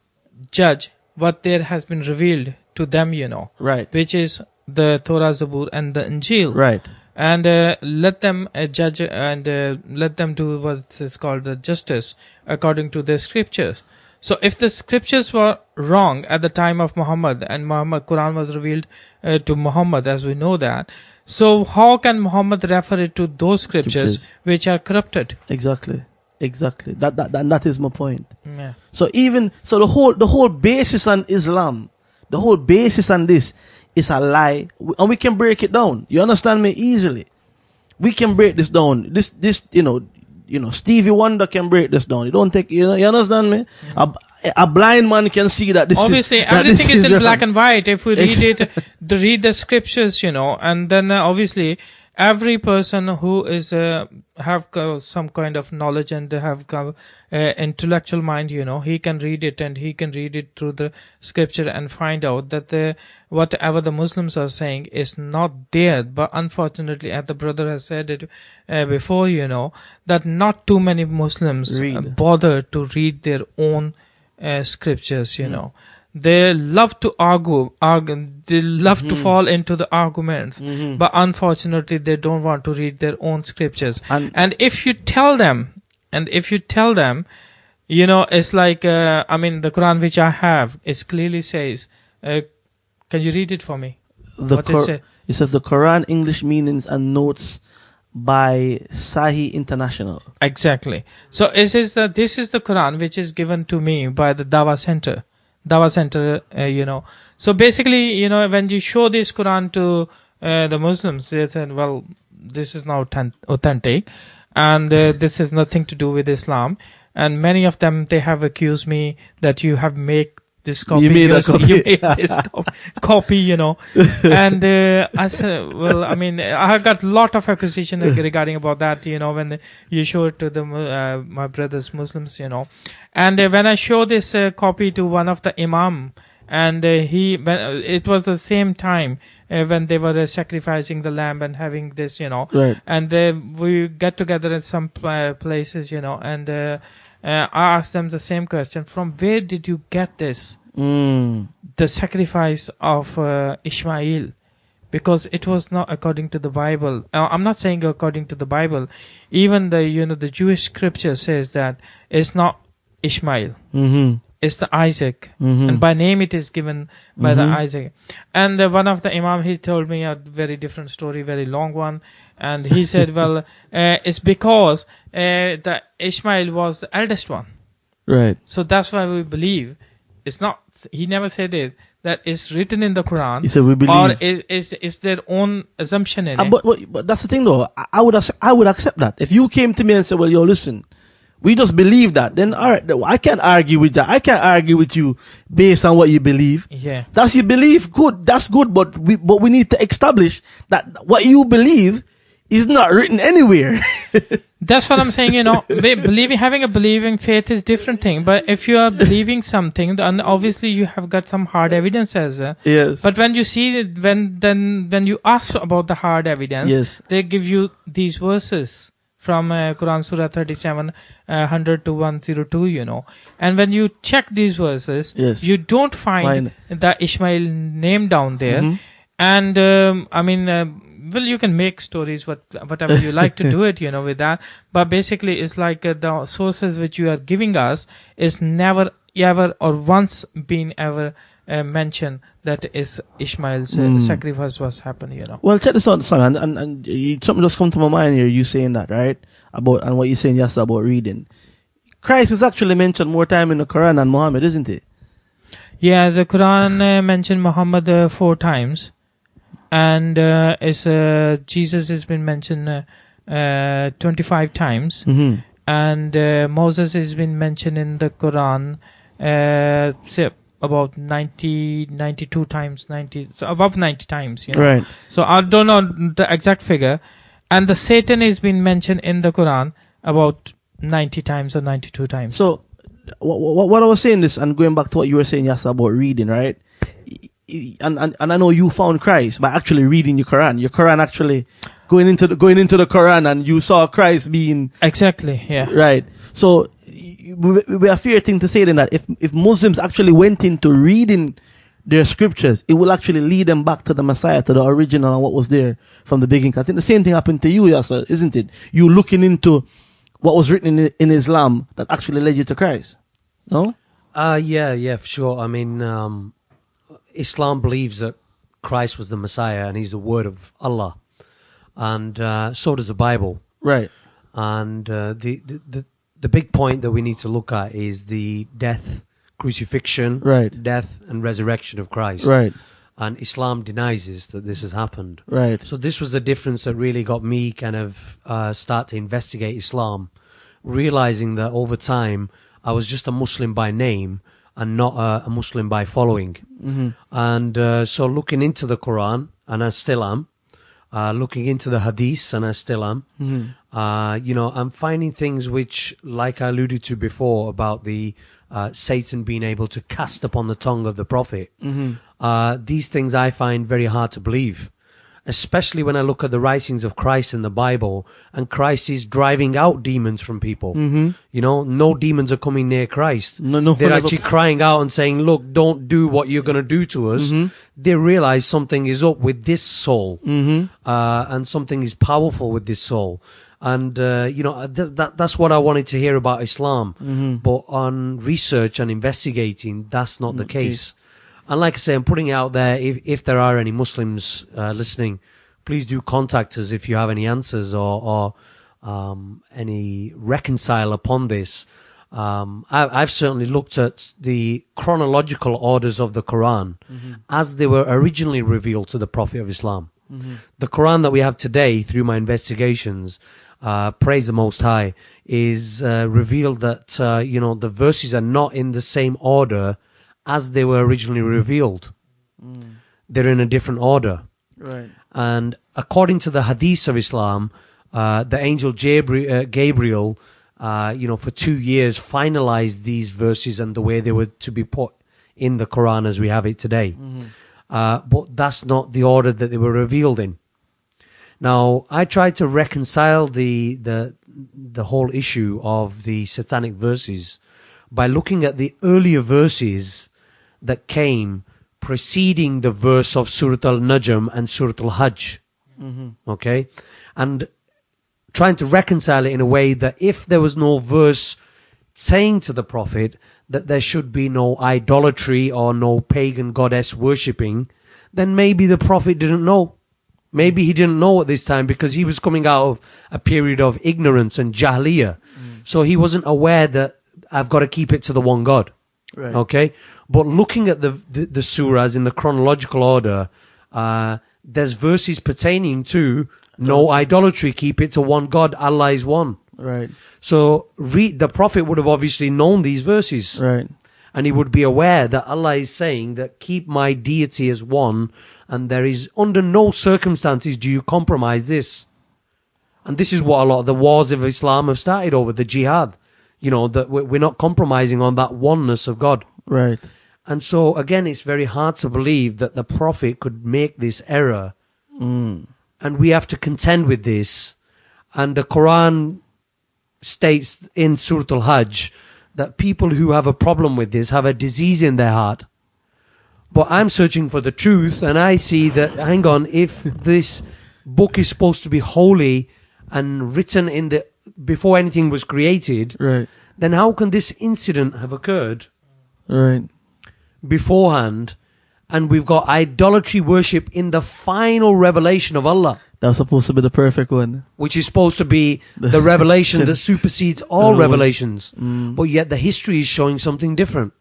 judge what there has been revealed to them,
Right.
Which is the Torah, Zabur, and the Injil.
Right.
And let them judge and let them do what is called the justice according to the scriptures. So if the scriptures were wrong at the time of Muhammad, and Quran was revealed to Muhammad, as we know that, so how can Muhammad refer it to those scriptures which are corrupted?
Exactly. That is my point.
Yeah.
So the whole basis on Islam, the whole basis on this it's a lie, and we can break it down. You understand me? Easily. We can break this down. This, Stevie Wonder can break this down. You don't take, you understand me? A blind man can see that this
obviously
is, that
everything
this
is in
wrong.
black and white. If we read it, read the scriptures, and then obviously every person who is have some kind of knowledge and have intellectual mind, he can read it, and he can read it through the scripture and find out that whatever the Muslims are saying is not there. But unfortunately, as the brother has said it before, that not too many Muslims bother to read their own scriptures. They love to argue, they love to fall into the arguments, but unfortunately they don't want to read their own scriptures. And if you tell them, it's like, the Quran which I have, it clearly says, can you read it for me?
It says the Quran English meanings and notes by Sahih International.
Exactly. So this is the Quran which is given to me by the Dawa Center. So basically, when you show this Quran to the Muslims, they said, well, this is not authentic, and this has nothing to do with Islam. And many of them, they have accused me that you have made this copy.
You made a copy.
You made this copy, And I said, well, I got a lot of accusation regarding about that, when you show it to the my brothers Muslims, And when I show this copy to one of the imam, and it was the same time when they were sacrificing the lamb and having this,
Right.
And we get together in some places, and I asked them the same question: from where did you get this? The sacrifice of Ishmael, because it was not according to the Bible. I'm not saying according to the Bible. Even the Jewish scripture says that it's not Ishmael. It's the Isaac, and by name it is given by the Isaac. And one of the imam, he told me a very different story, very long one, and he said, well, it's because the Ishmael was the eldest one,
Right.
so that's why we believe. It's not. He never said it. That is written in the Quran.
He said we believe.
Or is their own assumption in it.
But that's the thing, though. I would accept that if you came to me and said, "Well, yo, listen, we just believe that." Then all right, I can't argue with that. I can't argue with you based on what you believe.
Yeah.
That's your belief. Good. That's good. But we need to establish that what you believe is not written anywhere.
That's what I'm saying, having a believing faith is different thing. But if you are believing something, then obviously you have got some hard evidences.
Yes.
But when you see, when you ask about the hard evidence,
Yes.
they give you these verses from Quran Surah 37, 100 to 102, And when you check these verses,
Yes.
you don't find the Ishmael name down there. And, well, you can make stories, whatever you like to do it, with that. But basically, it's like the sources which you are giving us is never, ever, or once been ever mentioned that is Ishmael's sacrifice was happened,
Well, check this out, son, and something just come to my mind here. You saying that, right? And what you're saying yesterday about reading. Christ is actually mentioned more time in the Quran than Muhammad, isn't it?
Yeah, the Quran mentioned Muhammad 4 times. And Jesus has been mentioned 25 times. And Moses has been mentioned in the Quran say about 92 times, so above 90 times.
Right.
So I don't know the exact figure. And the Satan has been mentioned in the Quran about 90 times or 92 times.
So what I was saying is, and going back to what you were saying yesterday about reading, right? And I know you found Christ by actually reading your Quran. Your Quran actually going into the Quran, and you saw Christ being
exactly, yeah,
right. So we are fair thing to say then that if Muslims actually went into reading their scriptures, it will actually lead them back to the Messiah, to the original and what was there from the beginning. I think the same thing happened to you, Yasser, isn't it? You looking into what was written in Islam that actually led you to Christ. No?
Yeah, for sure. Islam believes that Christ was the Messiah and he's the word of Allah. And so does the Bible.
Right.
And the big point that we need to look at is the death, crucifixion,
right,
death and resurrection of Christ.
Right.
and Islam denies this, that this has happened.
Right.
So this was the difference that really got me kind of start to investigate Islam, realizing that over time I was just a Muslim by name and not a Muslim by following. And so looking into the Quran, and I still am, looking into the Hadith, and I still am, I'm finding things which, like I alluded to before about the Satan being able to cast upon the tongue of the Prophet. These things I find very hard to believe, especially when I look at the writings of Christ in the Bible, and Christ is driving out demons from people. No demons are coming near Christ.
No,
They're actually crying out and saying, look, don't do what you're going to do to us. They realize something is up with this soul, and something is powerful with this soul. And, that's what I wanted to hear about Islam. But on research and investigating, that's not the case. And like I say, I'm putting it out there, if there are any Muslims listening, please do contact us if you have any answers or any reconcile upon this. I've certainly looked at the chronological orders of the Quran as they were originally revealed to the Prophet of Islam. The Quran that we have today, through my investigations, praise the Most High, is revealed that, the verses are not in the same order as they were originally revealed. They're in a different order.
Right.
And according to the Hadith of Islam, the angel Gabriel, for 2 years finalized these verses and the way they were to be put in the Quran as we have it today. But that's not the order that they were revealed in. Now, I tried to reconcile the whole issue of the satanic verses by looking at the earlier verses that came preceding the verse of Surah Al-Najm and Surah Al-Hajj. Okay? And trying to reconcile it in a way that if there was no verse saying to the Prophet that there should be no idolatry or no pagan goddess worshipping, then maybe the Prophet didn't know. Maybe he didn't know at this time because he was coming out of a period of ignorance and jahiliyyah. So he wasn't aware that I've got to keep it to the one God.
Right.
Okay? But looking at the surahs in the chronological order, there's verses pertaining to no idolatry, keep it to one God, Allah is one.
Right.
So the Prophet would have obviously known these verses.
Right.
And he would be aware that Allah is saying that keep my deity as one, and there is under no circumstances do you compromise this. And this is what a lot of the wars of Islam have started over, the jihad. That we're not compromising on that oneness of God.
Right.
And so, again, it's very hard to believe that the Prophet could make this error. And we have to contend with this. And the Quran states in Surah Al-Hajj that people who have a problem with this have a disease in their heart. But I'm searching for the truth, and I see that, hang on, if this book is supposed to be holy and written before anything was created,
Right.
then how can this incident have occurred
Right.
beforehand, and we've got idolatry worship in the final revelation of Allah,
That was supposed to be the perfect one.
which is supposed to be the revelation that supersedes all revelations, but yet the history is showing something different.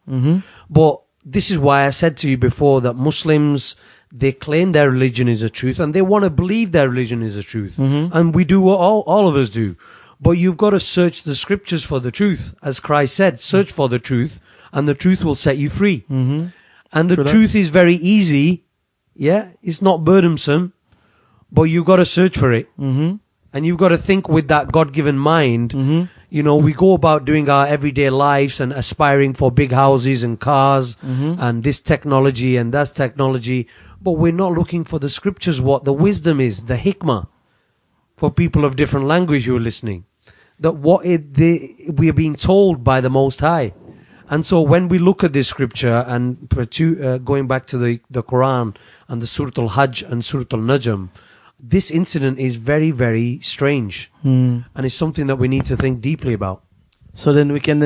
But this is why I said to you before that Muslims, they claim their religion is the truth, and they want to believe their religion is the truth, and we do what all of us do. But you've got to search the scriptures for the truth. As Christ said, search for the truth, and the truth will set you free. And the truth is very easy. Yeah, it's not burdensome, but you've got to search for it. And you've got to think with that God-given mind. We go about doing our everyday lives and aspiring for big houses and cars and this technology and that technology, but we're not looking for the scriptures, what the wisdom is, the hikmah, for people of different language who are listening. That we are being told by the Most High. And so when we look at this scripture and going back to the Quran and the Surah Al-Hajj and Surah Al-Najm, this incident is very, very strange. And it's something that we need to think deeply about.
So then we can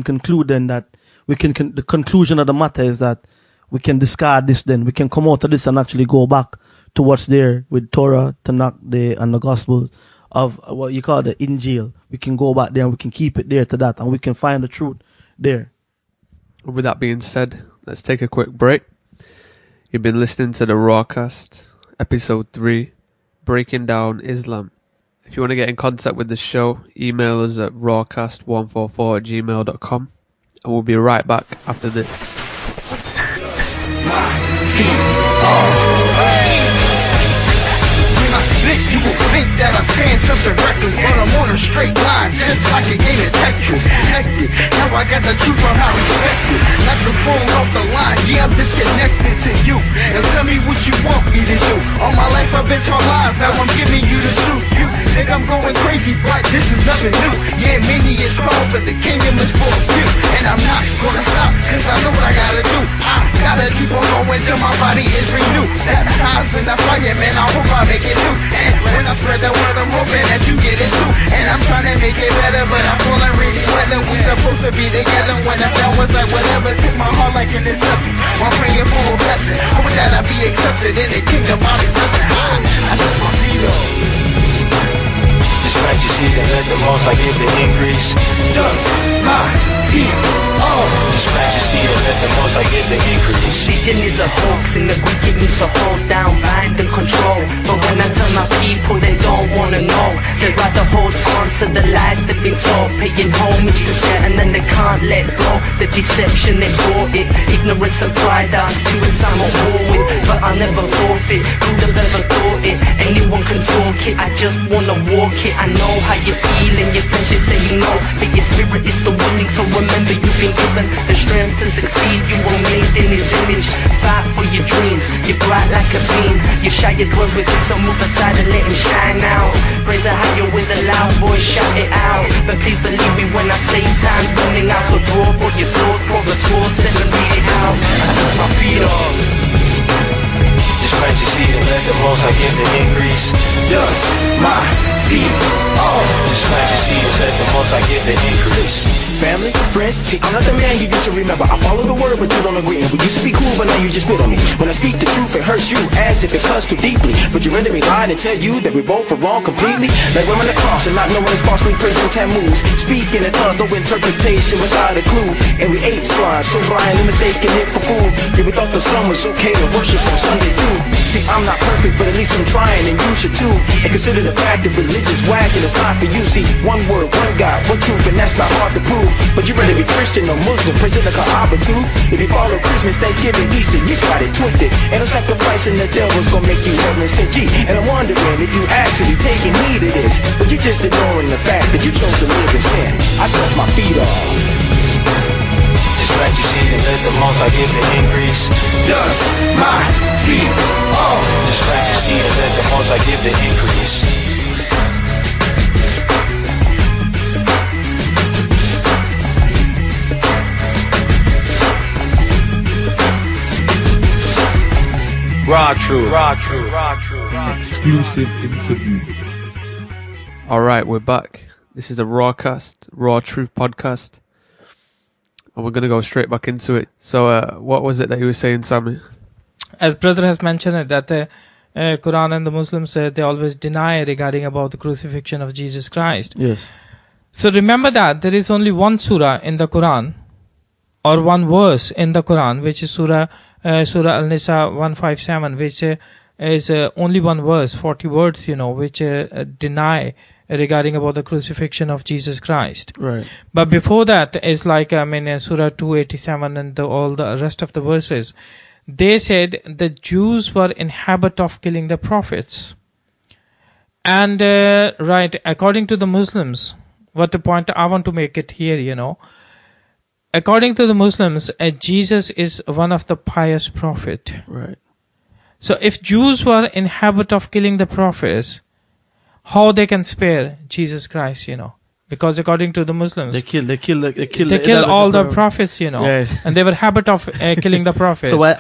conclude then that the conclusion of the matter is that we can discard this then. We can come out of this and actually go back to what's there with Torah, Tanakh, and the Gospels of what you call the Injil. We can go back there and we can keep it there to that, and we can find the truth there.
With that being said, let's take a quick break. You've been listening to the Rawcast, episode 3, Breaking Down Islam. If you want to get in contact with the show, email us at rawcast144@gmail.com, and we'll be right back after this.
You will think that I'm saying something reckless, but I'm on a straight line, just like a game of Tetris. Hectic, now I got the truth on how respected. Like the phone off the line, yeah, I'm disconnected to you. Now tell me what you want me to do. All my life I've been taught lies, now I'm giving you the truth. You think I'm going crazy, but this is nothing new. Yeah, many is called, but the kingdom is for a few. And I'm not gonna stop, cause I know what I gotta do. I gotta keep on going till my body is renewed. Baptized in the fire, man, I hope I make it through. And when I spread the word, I'm hoping that you get it too. And I'm trying to make it better, but I'm feeling really weather. We supposed to be together when I felt was like whatever. Took my heart like an acceptance. I'm praying for a blessing. Hoping that I'll be accepted in the kingdom. I'll be blessed. I touch my feet up. Just plant your seed and let the most I give the increase. Touch my feet up. Just plant your seed and let the most I give the increase.
Religion is a hoax, in the Greek it means to hold down, bind and control. But when I tell my people, they don't wanna know. They'd rather hold on to the lies they've been told, paying homage to Satan and they can't let go. The deception they bought it, ignorance and pride are spirits I'm at war with, but I'll never forfeit. Who'd have ever thought it? Anyone can talk it, I just wanna walk it. I know how you feel and your flesh is saying no, but your spirit is still willing. So remember you've been given the strength to succeed. You were made in His image. Fight for your dreams. You're bright like a beam. You shine your dwells within, so move aside and let Him shine out. Praise the higher with a loud voice, shout it out. But please believe me when I say time's running out. So draw for your sword, pour the sword, step and read it out. I touch my feet off.
Just plant your seed and let the most I give the increase. Dust my feet off. Just plant your seed and let the most I give the increase. Family, friends, see, I'm not the man you used to remember. I follow the word, but you don't agree. And we used to be cool, but now you just spit on me. When I speak the truth, it hurts you as if it cuts too deeply. But you render me lying and tell you that we both are wrong completely. Like women across and not knowing it's falsely praising Tammuz. Speaking in tongues, no interpretation without a clue. And we ate swine, so blindly mistaking it for food. Yeah, we thought the sun was okay to worship on Sunday too. See, I'm not perfect, but at least I'm trying, and you should too. And consider the fact that religion's whack and it's not for you. See, one word, one God, one truth, and that's not hard to prove. But you rather be Christian or Muslim, praising the Kaaba too. If you follow Christmas, Thanksgiving, Easter, you got it twisted. Ain't no sacrificing the devil's gonna make you heaven sent. Gee, and I'm wondering if you actually taking heed of this, but you just ignoring the fact that you chose to live in sin. I dust my feet off. Just plant your seed and let the most I give the increase. Dust my feet off. Just plant your seed and let the most I give the increase.
Raw truth.
An exclusive interview.
Alright, we're back. This is the Rawcast, Raw Truth Podcast. And we're going to go straight back into it. So, what was it that you were saying, Sammy?
As brother has mentioned it, that the Quran and the Muslims, they always deny regarding about the crucifixion of Jesus Christ.
Yes.
So remember that there is only one surah in the Quran, or one verse in the Quran, which is Surah Al-Nisa 157, which is only one verse, 40 words, which deny regarding about the crucifixion of Jesus Christ.
Right.
But before that is like, Surah 287 and all the rest of the verses. They said the Jews were in habit of killing the prophets. And, according to the Muslims, what the point I want to make it here, according to the Muslims, Jesus is one of the pious prophet.
Right.
So if Jews were in habit of killing the prophets, how they can spare Jesus Christ, Because according to the Muslims,
They kill
all the prophets,
Yes.
and they were habit of killing the prophets.
So why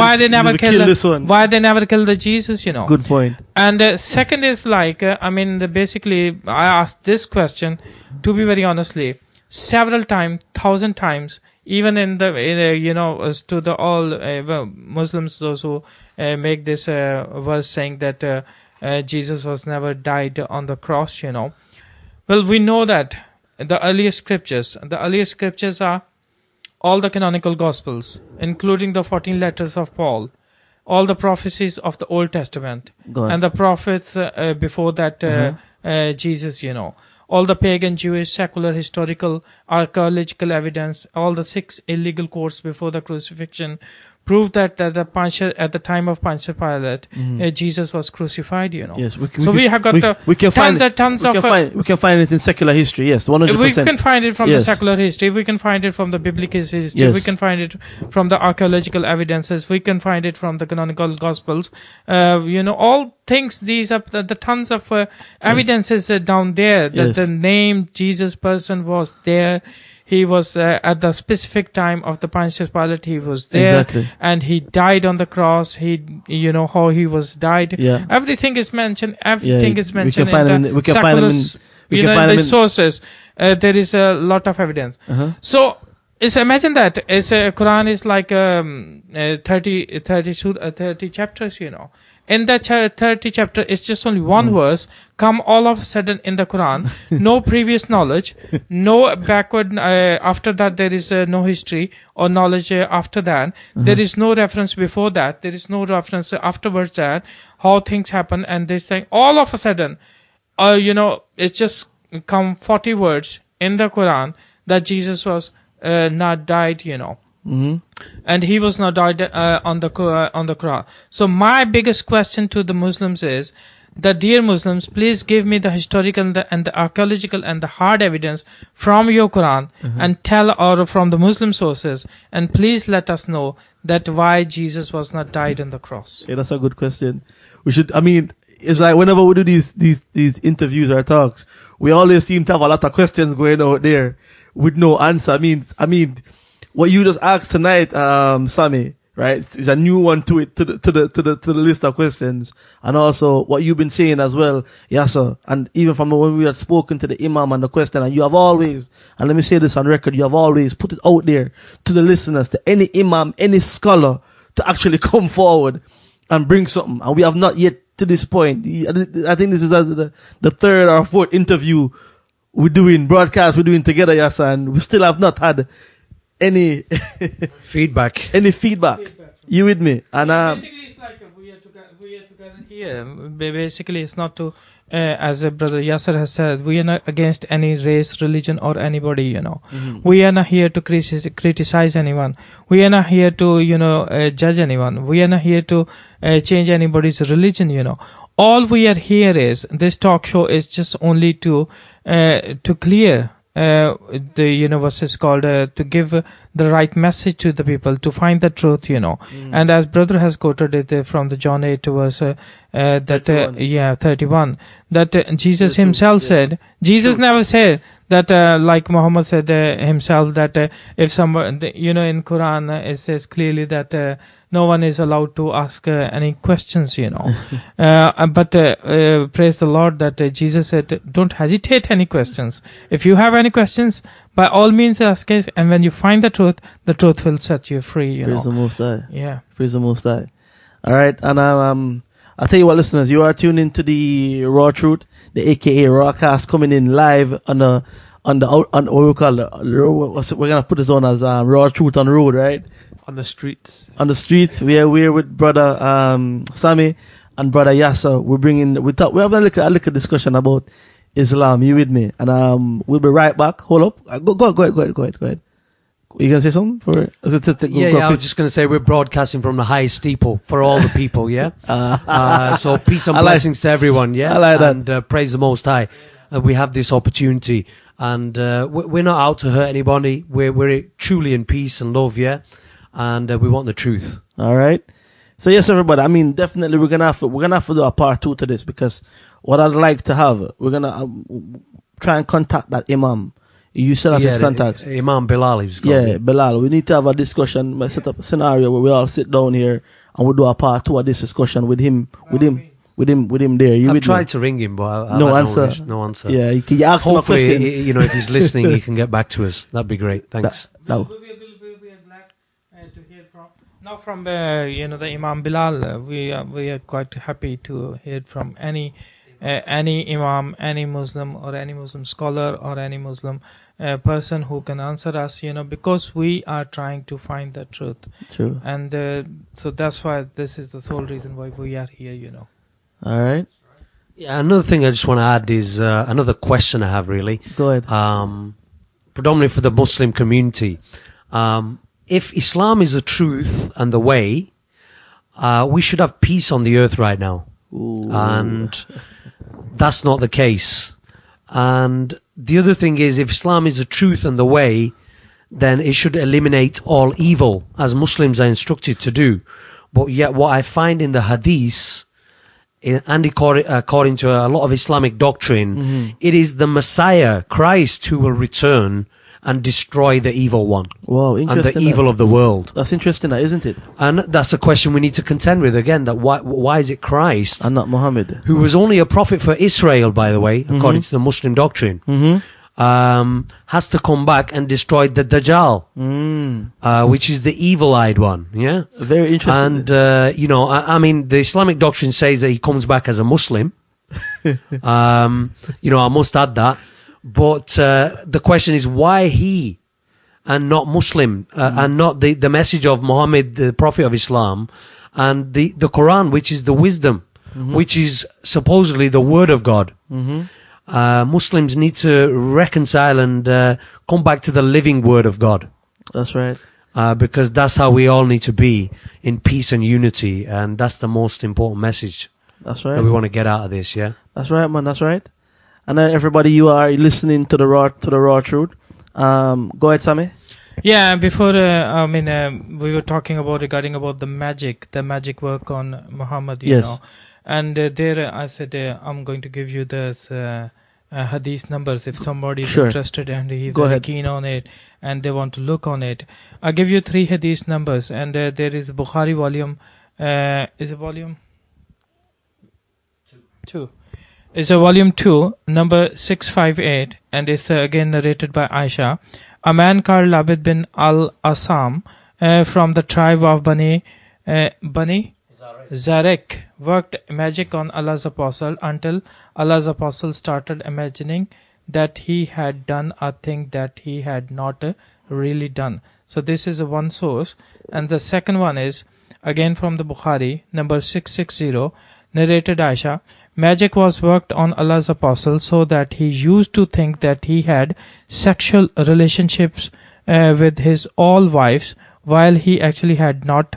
why they never
kill this one?
Why they never kill the Jesus,
Good point.
And second is like, basically, I asked this question, to be very honestly, several times, 1,000 times, even in the, as to the all Muslims, those who make this verse saying that Jesus was never died on the cross, Well, we know that the earliest scriptures are all the canonical gospels, including the 14 letters of Paul, all the prophecies of the Old Testament
Go on.
and the prophets before that, Jesus, all the pagan, Jewish, secular, historical, archaeological evidence, all the 6 illegal courts before the crucifixion prove that at the time of Pontius Pilate, Jesus was crucified.
Yes,
we have got tons
we can find it in secular history. Yes, 100%.
We can find it from the secular history. We can find it from the biblical history.
Yes.
We can find it from the archaeological evidences. We can find it from the canonical gospels. All things. These are the tons of evidences down there that the name Jesus person was there. He was at the specific time of the Pontius Pilate. He was there, and he died on the cross. How he was died.
Yeah.
Everything is mentioned. Everything is mentioned
in the
sources. There is a lot of evidence. So, imagine that. Quran is like 30 chapters. In that 30 chapter, it's just only one verse come all of a sudden in the Quran. No previous knowledge, no backward. After that, there is no history or knowledge after that. There is no reference before that. There is no reference afterwards that how things happen and this thing. All of a sudden, it's just come 40 words in the Quran that Jesus was not died. And he was not died on the Quran. So my biggest question to the Muslims is that, dear Muslims, please give me the historical and the archaeological and the hard evidence from your Quran and or from the Muslim sources, and please let us know that why Jesus was not died on the cross.
Yeah, that's a good question. It's like whenever we do these interviews or talks, we always seem to have a lot of questions going out there with no answer. I mean, what you just asked tonight, Sammy, right? Is a new one to it, to the list of questions. And also what you've been saying as well, Yasser. And even from when we had spoken to the Imam and the question, and you have always, and let me say this on record, you have always put it out there to the listeners, to any Imam, any scholar, to actually come forward and bring something. And we have not yet to this point. I think this is the 3rd or 4th interview we're doing together, Yasser, and we still have not had any
feedback.
You with me? And
basically, it's like we are together here. Basically, it's not to, as Brother Yasser has said, we are not against any race, religion, or anybody. We are not here to criticize anyone. We are not here to judge anyone. We are not here to change anybody's religion. All we are here is, this talk show is just only to clear what's is called to give the right message to the people, to find the truth, and as brother has quoted it from the John 8 verse 31, that Jesus himself said, Jesus never said that like Muhammad said himself that if someone, in Quran it says clearly that no one is allowed to ask any questions, but praise the Lord that Jesus said, don't hesitate any questions. If you have any questions, by all means ask it, and when you find the truth will set you free.
Praise the Most High.
Yeah.
Praise the Most High. All right, and I'll tell you what, listeners, you are tuned into the Raw Truth, the AKA Rawcast, coming in live on what we call we're gonna put this on as Raw Truth on the road, right?
On the streets.
We're with brother Sammy and brother Yasser. We're having a little discussion about Islam. You with me? And we'll be right back. Hold up. Go ahead. You gonna say something for it?
I was just gonna say we're broadcasting from the highest steeple for all the people, yeah. So peace and blessings to everyone, yeah.
I like that.
And praise the Most High. We have this opportunity, and we're not out to hurt anybody. We're truly in peace and love, yeah. And we want the truth.
All right. So yes, everybody. Definitely we're gonna have to do a part 2 to this, because what I'd like to have, we're gonna try and contact that Imam. You still have his contacts.
Imam Bilal.
Bilal. We need to have a discussion. I set up a scenario where we all sit down here and we do a part 2 of this discussion with him there.
I've tried to ring him, but I've
no
had
answer.
No answer.
Yeah, you ask him a question.
Hopefully, if he's listening, he can get back to us. That'd be great. Thanks.
We'll be glad to hear from. Now from the Imam Bilal, we are quite happy to hear from any any imam, any Muslim, or any Muslim scholar, or any Muslim person who can answer us, because we are trying to find the truth.
True.
And so that's why this is the sole reason why we are here.
All right.
Yeah, another thing I just want to add is another question I have, really.
Go ahead.
Predominantly for the Muslim community. If Islam is the truth and the way, we should have peace on the earth right now.
Ooh.
And that's not the case. And the other thing is, if Islam is the truth and the way, then it should eliminate all evil, as Muslims are instructed to do. But yet what I find in the hadith, and according to a lot of Islamic doctrine, it is the Messiah, Christ, who will return and destroy the evil one.
Wow, interesting.
And the evil of the world.
That's interesting, isn't it?
And that's a question we need to contend with again, that why is it Christ,
And not Muhammad.
who was only a prophet for Israel, by the way, according to the Muslim doctrine, has to come back and destroy the Dajjal, which is the evil-eyed one, yeah?
Very interesting.
And, I mean, the Islamic doctrine says that he comes back as a Muslim. I must add that. But the question is, why he and not Muslim, and not the message of Muhammad, the Prophet of Islam, and the Quran, which is the wisdom, which is supposedly the word of God. Muslims need to reconcile and come back to the living word of God.
That's right.
Because that's how we all need to be, in peace and unity, and that's the most important message
That's right.
that we want to get out of this, yeah?
That's right, man. That's right. And then everybody, you are listening to the raw truth. Go ahead, Sammy.
Yeah, before we were talking regarding the magic work on Muhammad, you
Yes.
know, and there I said I'm going to give you this hadith numbers if somebody is
Sure.
interested and he's
Go
very
ahead.
keen on it and they want to look on it. I'll give you 3 hadith numbers, and there is Bukhari volume. Is it volume 2? It's a volume 2, number 658, and it's again narrated by Aisha. A man called Labid bin al-Asam from the tribe of Bani Zarek worked magic on Allah's apostle until Allah's apostle started imagining that he had done a thing that he had not really done. So this is one source. And the second one is again from the Bukhari, number 660, narrated Aisha. Magic was worked on Allah's apostle so that he used to think that he had sexual relationships with his all wives while he actually had not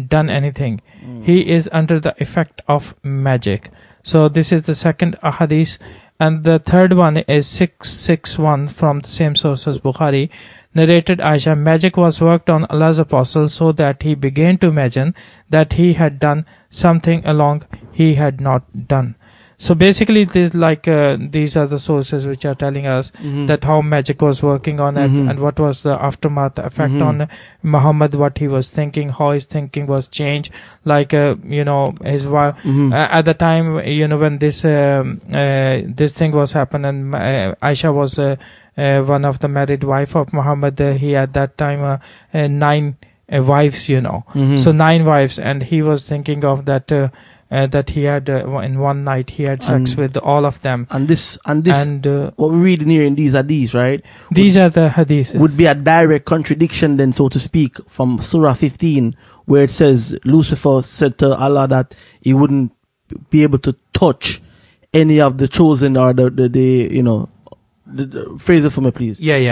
done anything. He is under the effect of magic. So this is the second hadith. And the third one is 661 from the same source as Bukhari, narrated Aisha. Magic was worked on Allah's apostle so that he began to imagine that he had done something along he had not done. So basically, these are the sources which are telling us that how magic was working on it and what was the aftermath effect on Muhammad, what he was thinking, how his thinking was changed. His wife at the time, when this thing was happening, and Aisha was one of the married wife of Muhammad. He at that time 9 wives, so 9 wives, and he was thinking of that. That he had in one night he had sex with all of them, and
what we read in here in these hadiths, right?
These are the hadiths.
Would be a direct contradiction, then, so to speak, from Surah 15, where it says Lucifer said to Allah that he wouldn't be able to touch any of the chosen or the phrase it for me, please.
Yeah.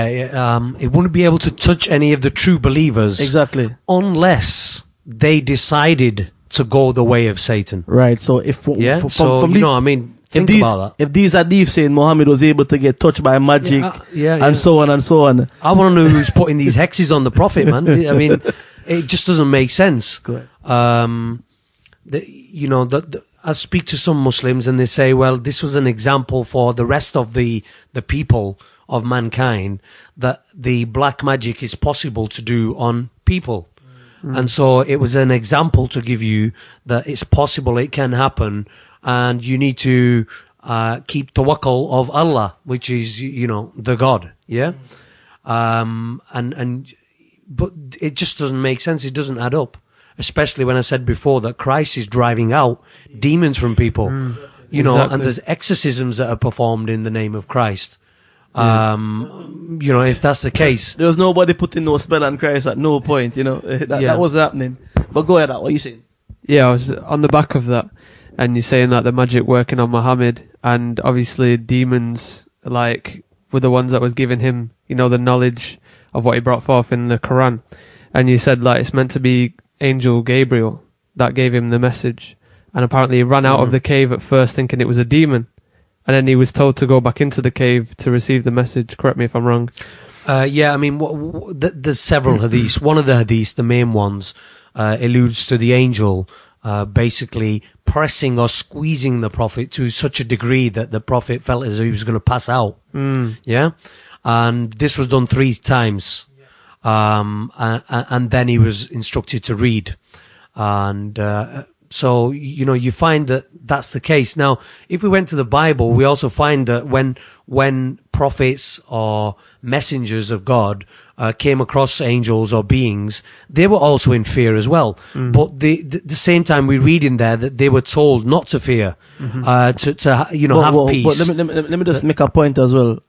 It wouldn't be able to touch any of the true believers.
Exactly.
Unless they decided to go the way of Satan.
Right. So if think
about that.
If these hadiths saying Muhammad was able to get touched by magic and so on and so on.
I want to know who's putting these hexes on the Prophet, man. I mean, it just doesn't make sense.
Go ahead.
I speak to some Muslims and they say, well, this was an example for the rest of the people of mankind that the black magic is possible to do on people. And so it was an example to give you that it's possible, it can happen, and you need to keep tawakkul of Allah, which is, the God, yeah? But it just doesn't make sense, it doesn't add up. Especially when I said before that Christ is driving out demons from people. You know,
Exactly.
and there's exorcisms that are performed in the name of Christ. You know, if that's the case.
There was nobody putting no spell on Christ at no point, you know. That was happening. But go ahead, what are you saying?
Yeah, I was on the back of that, and you're saying that the magic working on Muhammad, and obviously demons like were the ones that was giving him, you know, the knowledge of what he brought forth in the Quran, and you said like it's meant to be Angel Gabriel that gave him the message, and apparently he ran out of the cave at first thinking it was a demon, and then he was told to go back into the cave to receive the message. Correct me if I'm wrong.
Yeah, I mean, there's several hadiths. One of the hadiths, the main ones, alludes to the angel basically pressing or squeezing the Prophet to such a degree that the Prophet felt as though he was going to pass out. Yeah? And this was done 3 times. And then he was instructed to read. And so, you know, you find that that's the case. Now, if we went to the Bible, we also find that when prophets or messengers of God came across angels or beings, they were also in fear as well. But the same time, we read in there that they were told not to fear, to you know, have peace.
But let me just make a point as well.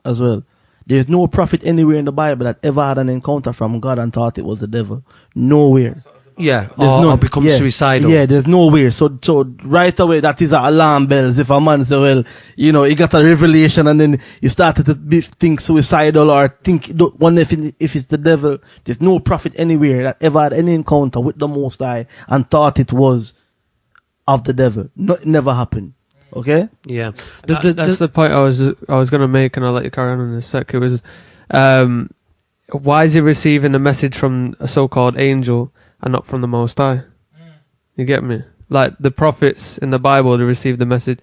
There's no prophet anywhere in the Bible that ever had an encounter from God and thought it was the devil. Nowhere.
Yeah,
There's
or become suicidal.
Yeah, there's nowhere. So right away, that is alarm bells. If a man say, well, you know, he got a revelation and then he started to think suicidal or wonder if it's the devil. There's no prophet anywhere that ever had any encounter with the Most High and thought it was of the devil. No, it never happened. Okay?
Yeah.
That's the point I was going to make, and I'll let you carry on in a sec. It was, why is he receiving a message from a so-called angel and not from the Most High? You get me? Like the prophets in the Bible, they received the message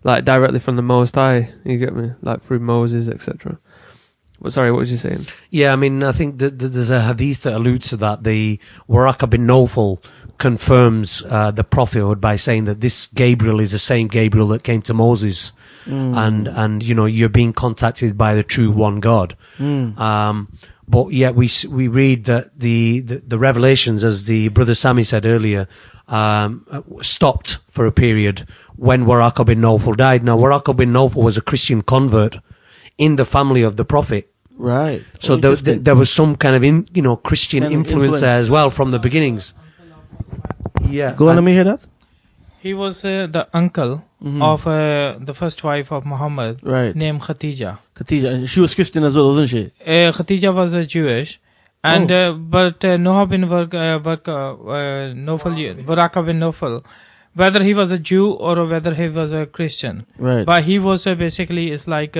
like directly from the Most High. You get me? Like through Moses, etc. Well, sorry, what was you saying?
Yeah, I mean, I think that there's a hadith that alludes to that. The Waraka bin Nawfal confirms the prophethood by saying that this Gabriel is the same Gabriel that came to Moses, and you know, you're being contacted by the true one God. But yet we read that the revelations, as the brother Sammy said earlier, stopped for a period when Waraka bin Nawfal died. Now, Waraka bin Nawfal was a Christian convert in the family of the Prophet.
Right.
So there was some kind of Christian influence there as well from the beginnings. Yeah.
Go on, let me hear that.
He was the uncle of the first wife of Muhammad,
Right.
named Khatija.
Khatija, she was Christian as well, wasn't she?
Khatija was a Jewish, and but Noah bin Waraka bin Nawfal, whether he was a Jew or whether he was a Christian,
Right.
but he was basically it's like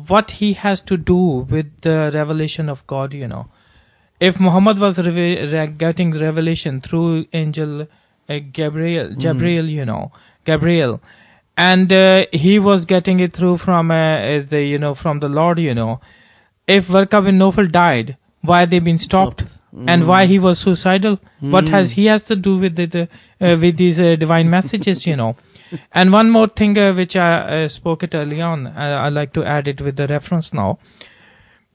what he has to do with the revelation of God. You know, if Muhammad was getting revelation through angel Gabriel, and he was getting it through from from the Lord. You know, if Waraka bin Nawfal died, why they been stopped, and why he was suicidal? What he has to do with with these divine messages? You know. And one more thing which I spoke it early on, I like to add it with the reference now,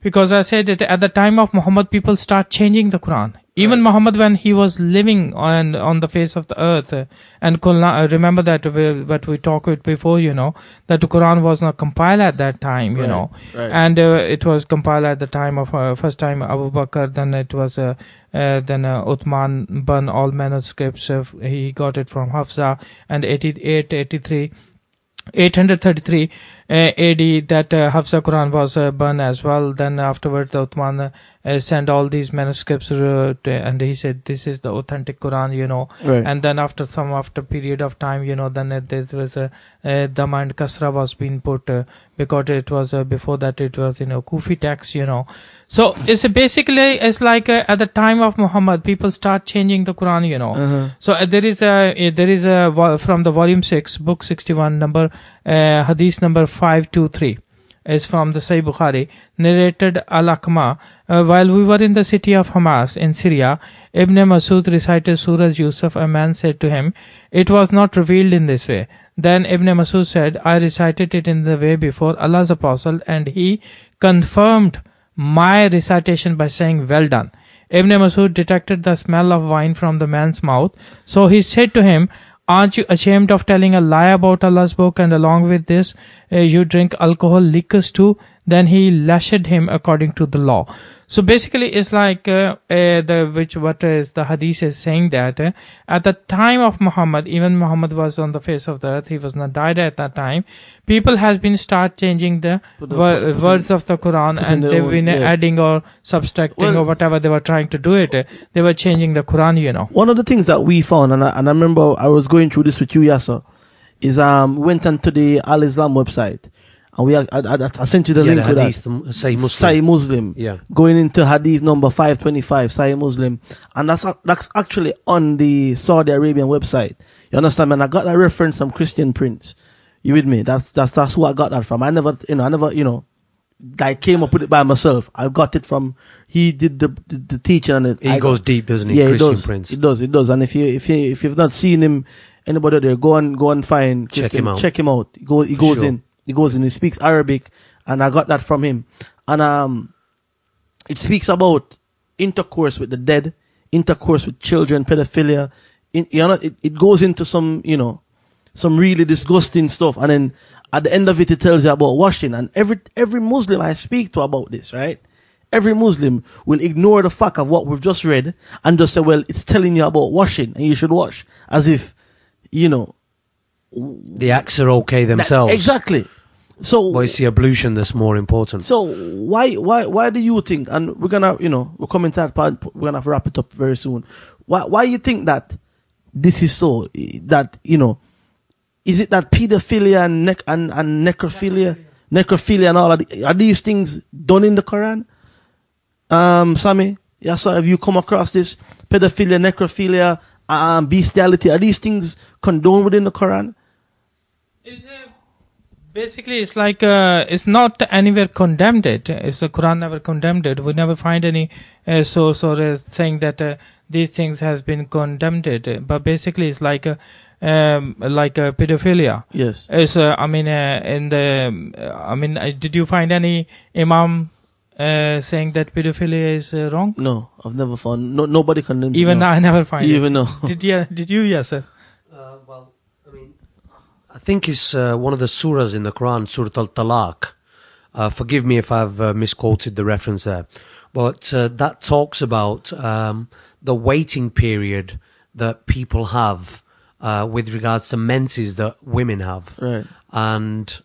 because I said that at the time of Muhammad, people start changing the Quran. Even Muhammad, when he was living on the face of the earth, and remember that what we talked with before, you know, that the Quran was not compiled at that time, you know, and it was compiled at the time of first time Abu Bakr, then it was then Uthman burned all manuscripts. He got it from Hafsa, and 833 AD that Hafsa Quran was burned as well. Then afterwards the Uthman sent all these manuscripts and he said this is the authentic Quran, you know. And then after period of time, you know, then there was a Dhamma and Kasra was being put because it was before that it was Kufi text, you know. So it's basically it's like at the time of Muhammad, people start changing the Quran, you know. So there is a from the volume 6, book 61, number hadith number 523 is from the Sahih Bukhari, narrated Al-Aqma. While we were in the city of Hamas in Syria, Ibn Masud recited Surah Yusuf. A man said to him, "It was not revealed in this way." Then Ibn Masud said, "I recited it in the way before Allah's apostle, and he confirmed my recitation by saying, 'Well done.'" Ibn Masud detected the smell of wine from the man's mouth, so he said to him, aren't you ashamed of telling a lie about Allah's book? And along with this, you drink alcohol, liquors too. Then he lashed him according to the law. So basically, it's like what is the hadith is saying that at the time of Muhammad, even Muhammad was on the face of the earth, he was not died at that time. People has been start changing the words of the Quran, and they've been adding or subtracting or whatever they were trying to do it. They were changing the Quran, you know.
One of the things that we found, and I remember I was going through this with you, Yasser, is we went onto the Al Islam website. And I sent you the link to that. Sahih Muslim.
Yeah.
Going into hadith number 525, Sahih Muslim. And that's actually on the Saudi Arabian website. You understand, man? I got that reference from Christian Prince. You with me? That's who I got that from. I never, I came up with it by myself. I got it from, he did the teaching on it.
He goes deep, doesn't he?
Yeah,
Christian Prince.
It does. And if you've not seen him, anybody there, go and find Christian. Check him out. He goes in. He goes in, he speaks Arabic, and I got that from him. And it speaks about intercourse with the dead, intercourse with children, pedophilia. It goes into some really disgusting stuff. And then at the end of it, it tells you about washing. And every Muslim I speak to about this, right? Every Muslim will ignore the fact of what we've just read and just say, well, it's telling you about washing, and you should wash. As if,
the acts are okay themselves.
Exactly. So,
but it's the ablution that's more important.
So why do you think? And we're gonna, we're coming to that part. We're gonna have to wrap it up very soon. Why you think that this is so? That is it that pedophilia and necrophilia and all are these things done in the Quran? Sammy, so have you come across this pedophilia, necrophilia, bestiality? Are these things condoned within the Quran?
Basically, it's like it's not anywhere condemned it. It's the Quran never condemned it. We never find any source or saying that these things has been condemned it. But basically, it's like a pedophilia.
Yes.
It's did you find any imam saying that pedophilia is wrong?
No, I've never found. Nobody condemns.
Even I never find it.
Even no.
Did you? Yes, sir.
I think it's one of the surahs in the Quran, Surah Al-Talaq. Forgive me if I've misquoted the reference there. But that talks about the waiting period that people have with regards to menses that women have.
Right.
And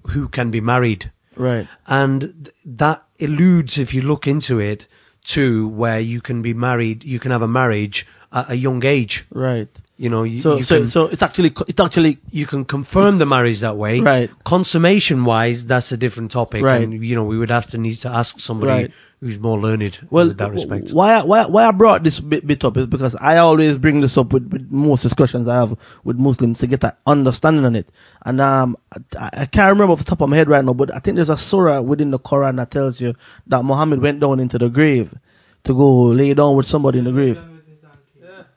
who can be married.
Right.
And that alludes, if you look into it, to where you can be married, you can have a marriage at a young age.
Right.
So
it's actually
you can confirm the marriage that way.
Right.
Consummation wise, that's a different topic.
Right.
And we would have to need to ask somebody who's more learned in that respect.
Why I brought this bit up is because I always bring this up with most discussions I have with Muslims to get an understanding on it. And I can't remember off the top of my head right now, but I think there's a surah within the Quran that tells you that Muhammad went down into the grave to go lay down with somebody in the grave.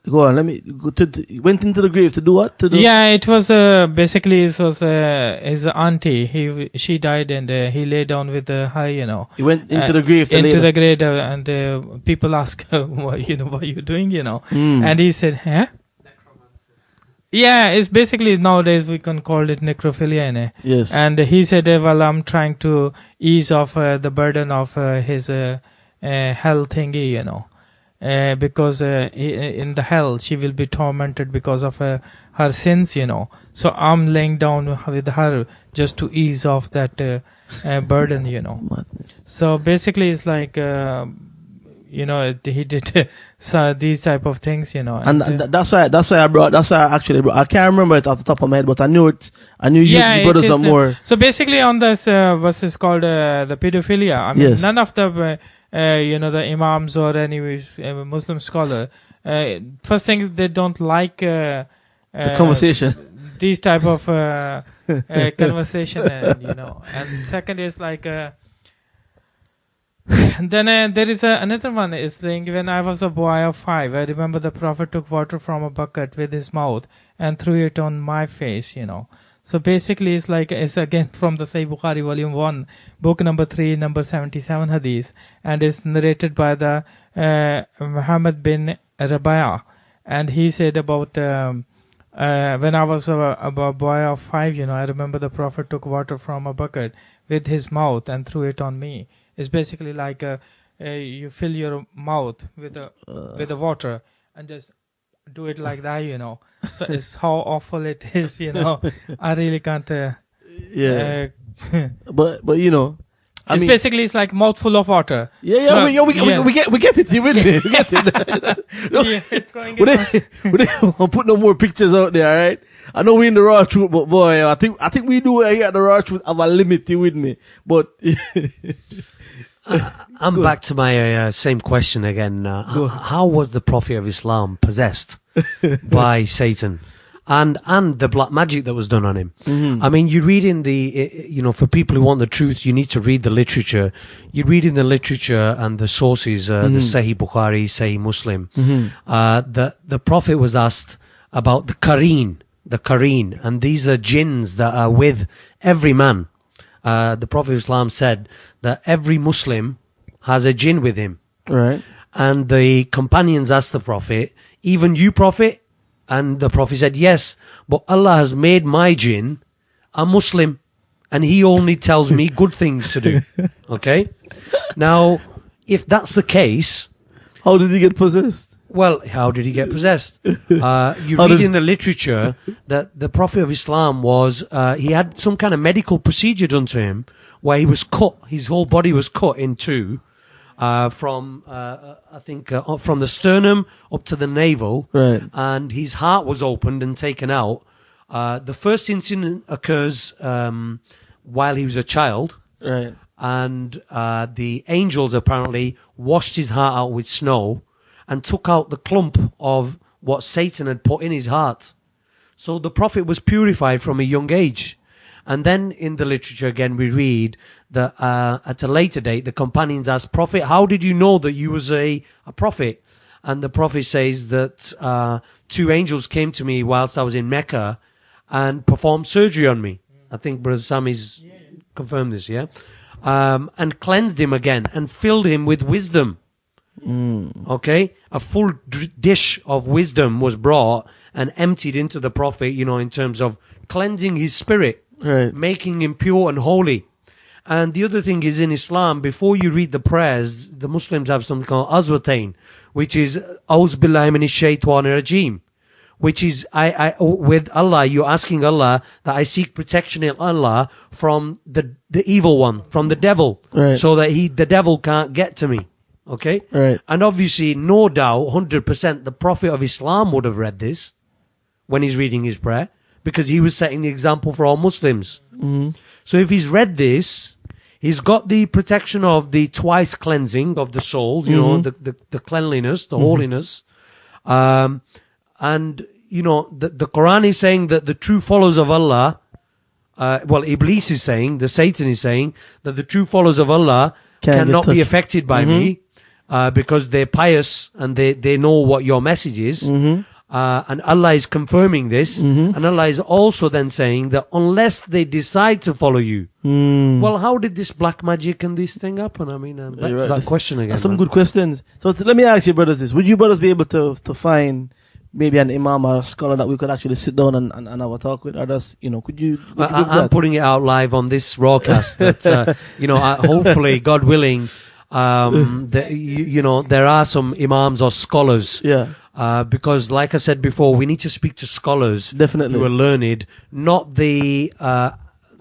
Go on, went into the grave to do what?
It was basically it was his auntie. She died and he lay down with her.
He went into the grave
and people ask, what are you doing? And he said, huh? Yeah, it's basically nowadays we can call it necrophilia.
Yes.
And he said, well, I'm trying to ease off the burden of his hell thingy, because in the hell she will be tormented because of her sins, So I'm laying down with her just to ease off that burden,
Madness.
So basically, it's like he did these type of things,
And that's why I can't remember it off the top of my head, but I knew you brothers are more.
So basically, on this verse is called the pedophilia.
Yes.
None of the the imams or anyways Muslim scholar. First thing is they don't like
the conversation.
These type of conversation, and second is like. Then there is another one is saying, when I was a boy of 5, I remember the Prophet took water from a bucket with his mouth and threw it on my face, So basically it's again from the Sahih Bukhari volume 1, book number 3, number 77 hadith, and is narrated by the Muhammad bin Rabi'ah, and he said about when I was a boy of 5, I remember the Prophet took water from a bucket with his mouth and threw it on me. It's basically like you fill your mouth with the water and just do it like that. So it's how awful it is. I really can't.
Yeah.
Uh,
But
it's basically it's like mouthful of water.
Yeah, we get it. You with me? We get it. We don't put no more pictures out there, all right? I know we in the raw truth, but boy, I think we do here at the raw truth have a limit. You with me? But
I'm back to my same question again. How was the Prophet of Islam possessed by Satan? And the black magic that was done on him.
Mm-hmm.
I mean, you read in for people who want the truth, you need to read the literature. You read in the literature and the sources, the Sahih Bukhari, Sahih Muslim. The Prophet was asked about the Qareen, and these are jinns that are with every man. The Prophet of Islam said that every Muslim has a jinn with him.
right,
And the companions asked the Prophet, even you, Prophet? And the Prophet said, yes, but Allah has made my jinn a Muslim and he only tells me good things to do. Okay? Now, if that's the case,
how did he get possessed?
well, how did he get possessed? You read in the literature that the Prophet of Islam he had some kind of medical procedure done to him where he was cut, his whole body was cut in two. From from the sternum up to the navel,
Right.
and his heart was opened and taken out. The first incident occurs while he was a child,
Right.
and the angels apparently washed his heart out with snow and took out the clump of what Satan had put in his heart. So the Prophet was purified from a young age. And then in the literature again, we read that at a later date, the companions asked, Prophet, how did you know that you was a prophet? And the Prophet says that 2 angels came to me whilst I was in Mecca and performed surgery on me. I think Brother Sami's confirmed this, yeah? And cleansed him again and filled him with wisdom. Okay? A full dish of wisdom was brought and emptied into the Prophet, in terms of cleansing his spirit.
Right.
Making him pure and holy. And the other thing is in Islam, before you read the prayers, the Muslims have something called Azwatain, which is Auz Billahi Minash Shaitanir Rajim, which is I with Allah, you're asking Allah that I seek protection in Allah from the evil one, from the devil,
Right.
so that the devil can't get to me. Okay?
Right.
And obviously, no doubt, 100%, the Prophet of Islam would have read this when he's reading his prayer, because he was setting the example for all Muslims. So if he's read this, he's got the protection of the twice cleansing of the soul, the cleanliness, the holiness. And, the Quran is saying that the true followers of Allah, Iblis is saying, the Satan is saying, that the true followers of Allah cannot be affected by me, because they're pious and they know what your message is. And Allah is confirming this, and Allah is also then saying that unless they decide to follow you, well, how did this black magic and this thing happen? I mean, back to that question again.
That's some good questions. So let me ask you, brothers, this: would you brothers be able to find maybe an imam or a scholar that we could actually sit down and have a talk with, or just could you?
I'm putting it out live on this broadcast that hopefully, God willing, there are some imams or scholars.
Yeah.
Because, like I said before, we need to speak to scholars
Definitely.
who are learned, not the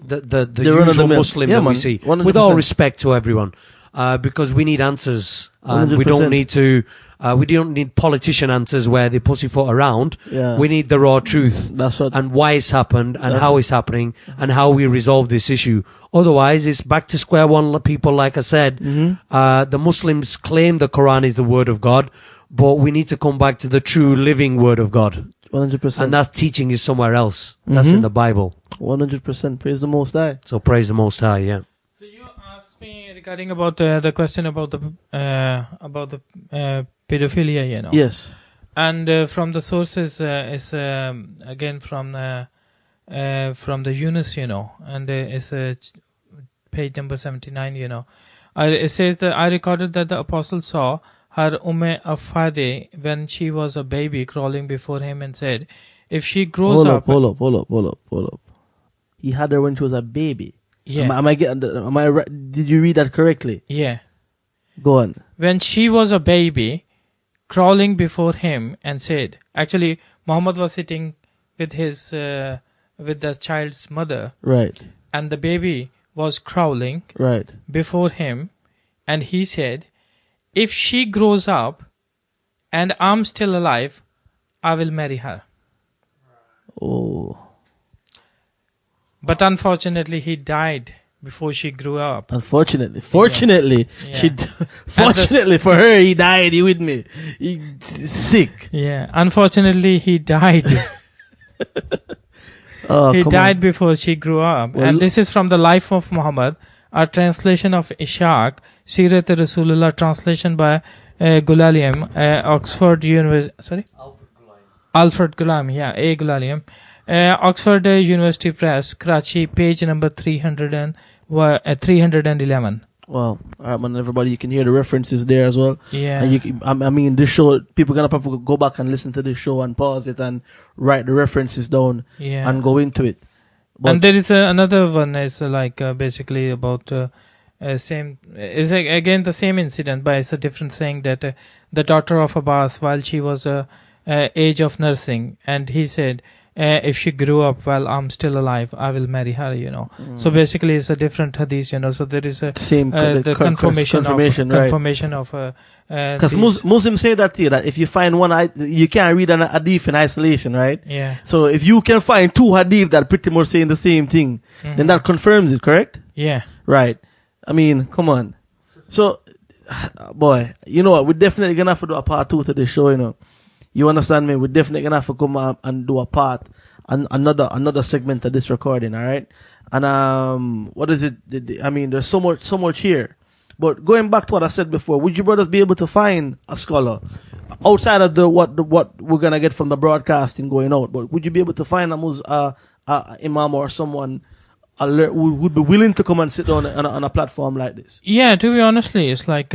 usual Muslim that we see.
100%.
With all respect to everyone, because we need answers. We
100%.
don't need politician answers where they pussyfoot around.
Yeah.
We need the raw truth.
That's what.
And why it's happened, and how it's happening, and how we resolve this issue. Otherwise, it's back to square one. People, like I said, the Muslims claim the Quran is the word of God, but we need to come back to the true living word of God.
100%.
And that's teaching is somewhere else. That's in the Bible.
100%. Praise the Most High.
So praise the Most High, yeah.
So you asked me regarding about the question about the pedophilia,
Yes.
And from the sources is again from the Yunus, and it's page number 79, it says that I recorded that the apostle saw her Umme Afade when she was a baby crawling before him and said, if she grows
Hold up. He had her when she was a baby.
Yeah.
Am I right? Did you read that correctly?
Yeah.
Go on.
When she was a baby, crawling before him and said, actually, Muhammad was sitting with his, with the child's mother.
Right.
And the baby was crawling
Right.
before him. And he said, if she grows up and I'm still alive, I will marry her.
Oh.
But unfortunately, he died before she grew up.
Fortunately,
Yeah.
fortunately for her, he died. You with me? He sick.
Yeah. Unfortunately, he died.
Oh,
He
come
died
on.
before she grew up.
Well,
And this is from the life of Muhammad, a translation of Ishaq, Sirat Rasulullah, translation by Gulaliam, Oxford University. Sorry? Alfred Gulam, yeah, A. Gulaliam. Oxford University Press, Karachi, page number 311.
Well, all right, man. Everybody, you can hear the references there as well.
Yeah.
And I mean, this show, people gonna probably go back and listen to this show and pause it and write the references down
Yeah.
and go into it. But
And there is another one is basically about same is again the same incident, but it's a different saying that the daughter of Abbas, while she was age of nursing, and he said, if she grew up while I'm still alive, I will marry her. So basically, it's a different hadith. So there is a
same
the confirmation of
because
these-
Muslims say that here, that if you find one, you can't read an hadith in isolation, right?
Yeah.
So if you can find two hadith that pretty much saying the same thing, then that confirms it, correct?
Yeah.
Right. I mean, come on. So, boy, you know what? We're definitely gonna have to do a part 2 to this show. You understand me? We're definitely gonna have to come and do a part and another segment of this recording. All right. And what is it? I mean, there's so much here. But going back to what I said before, would you brothers be able to find a scholar outside of what we're gonna get from the broadcasting going out? But would you be able to find a imam or someone who would be willing to come and sit down on a platform like this?
Yeah, to be honestly, it's like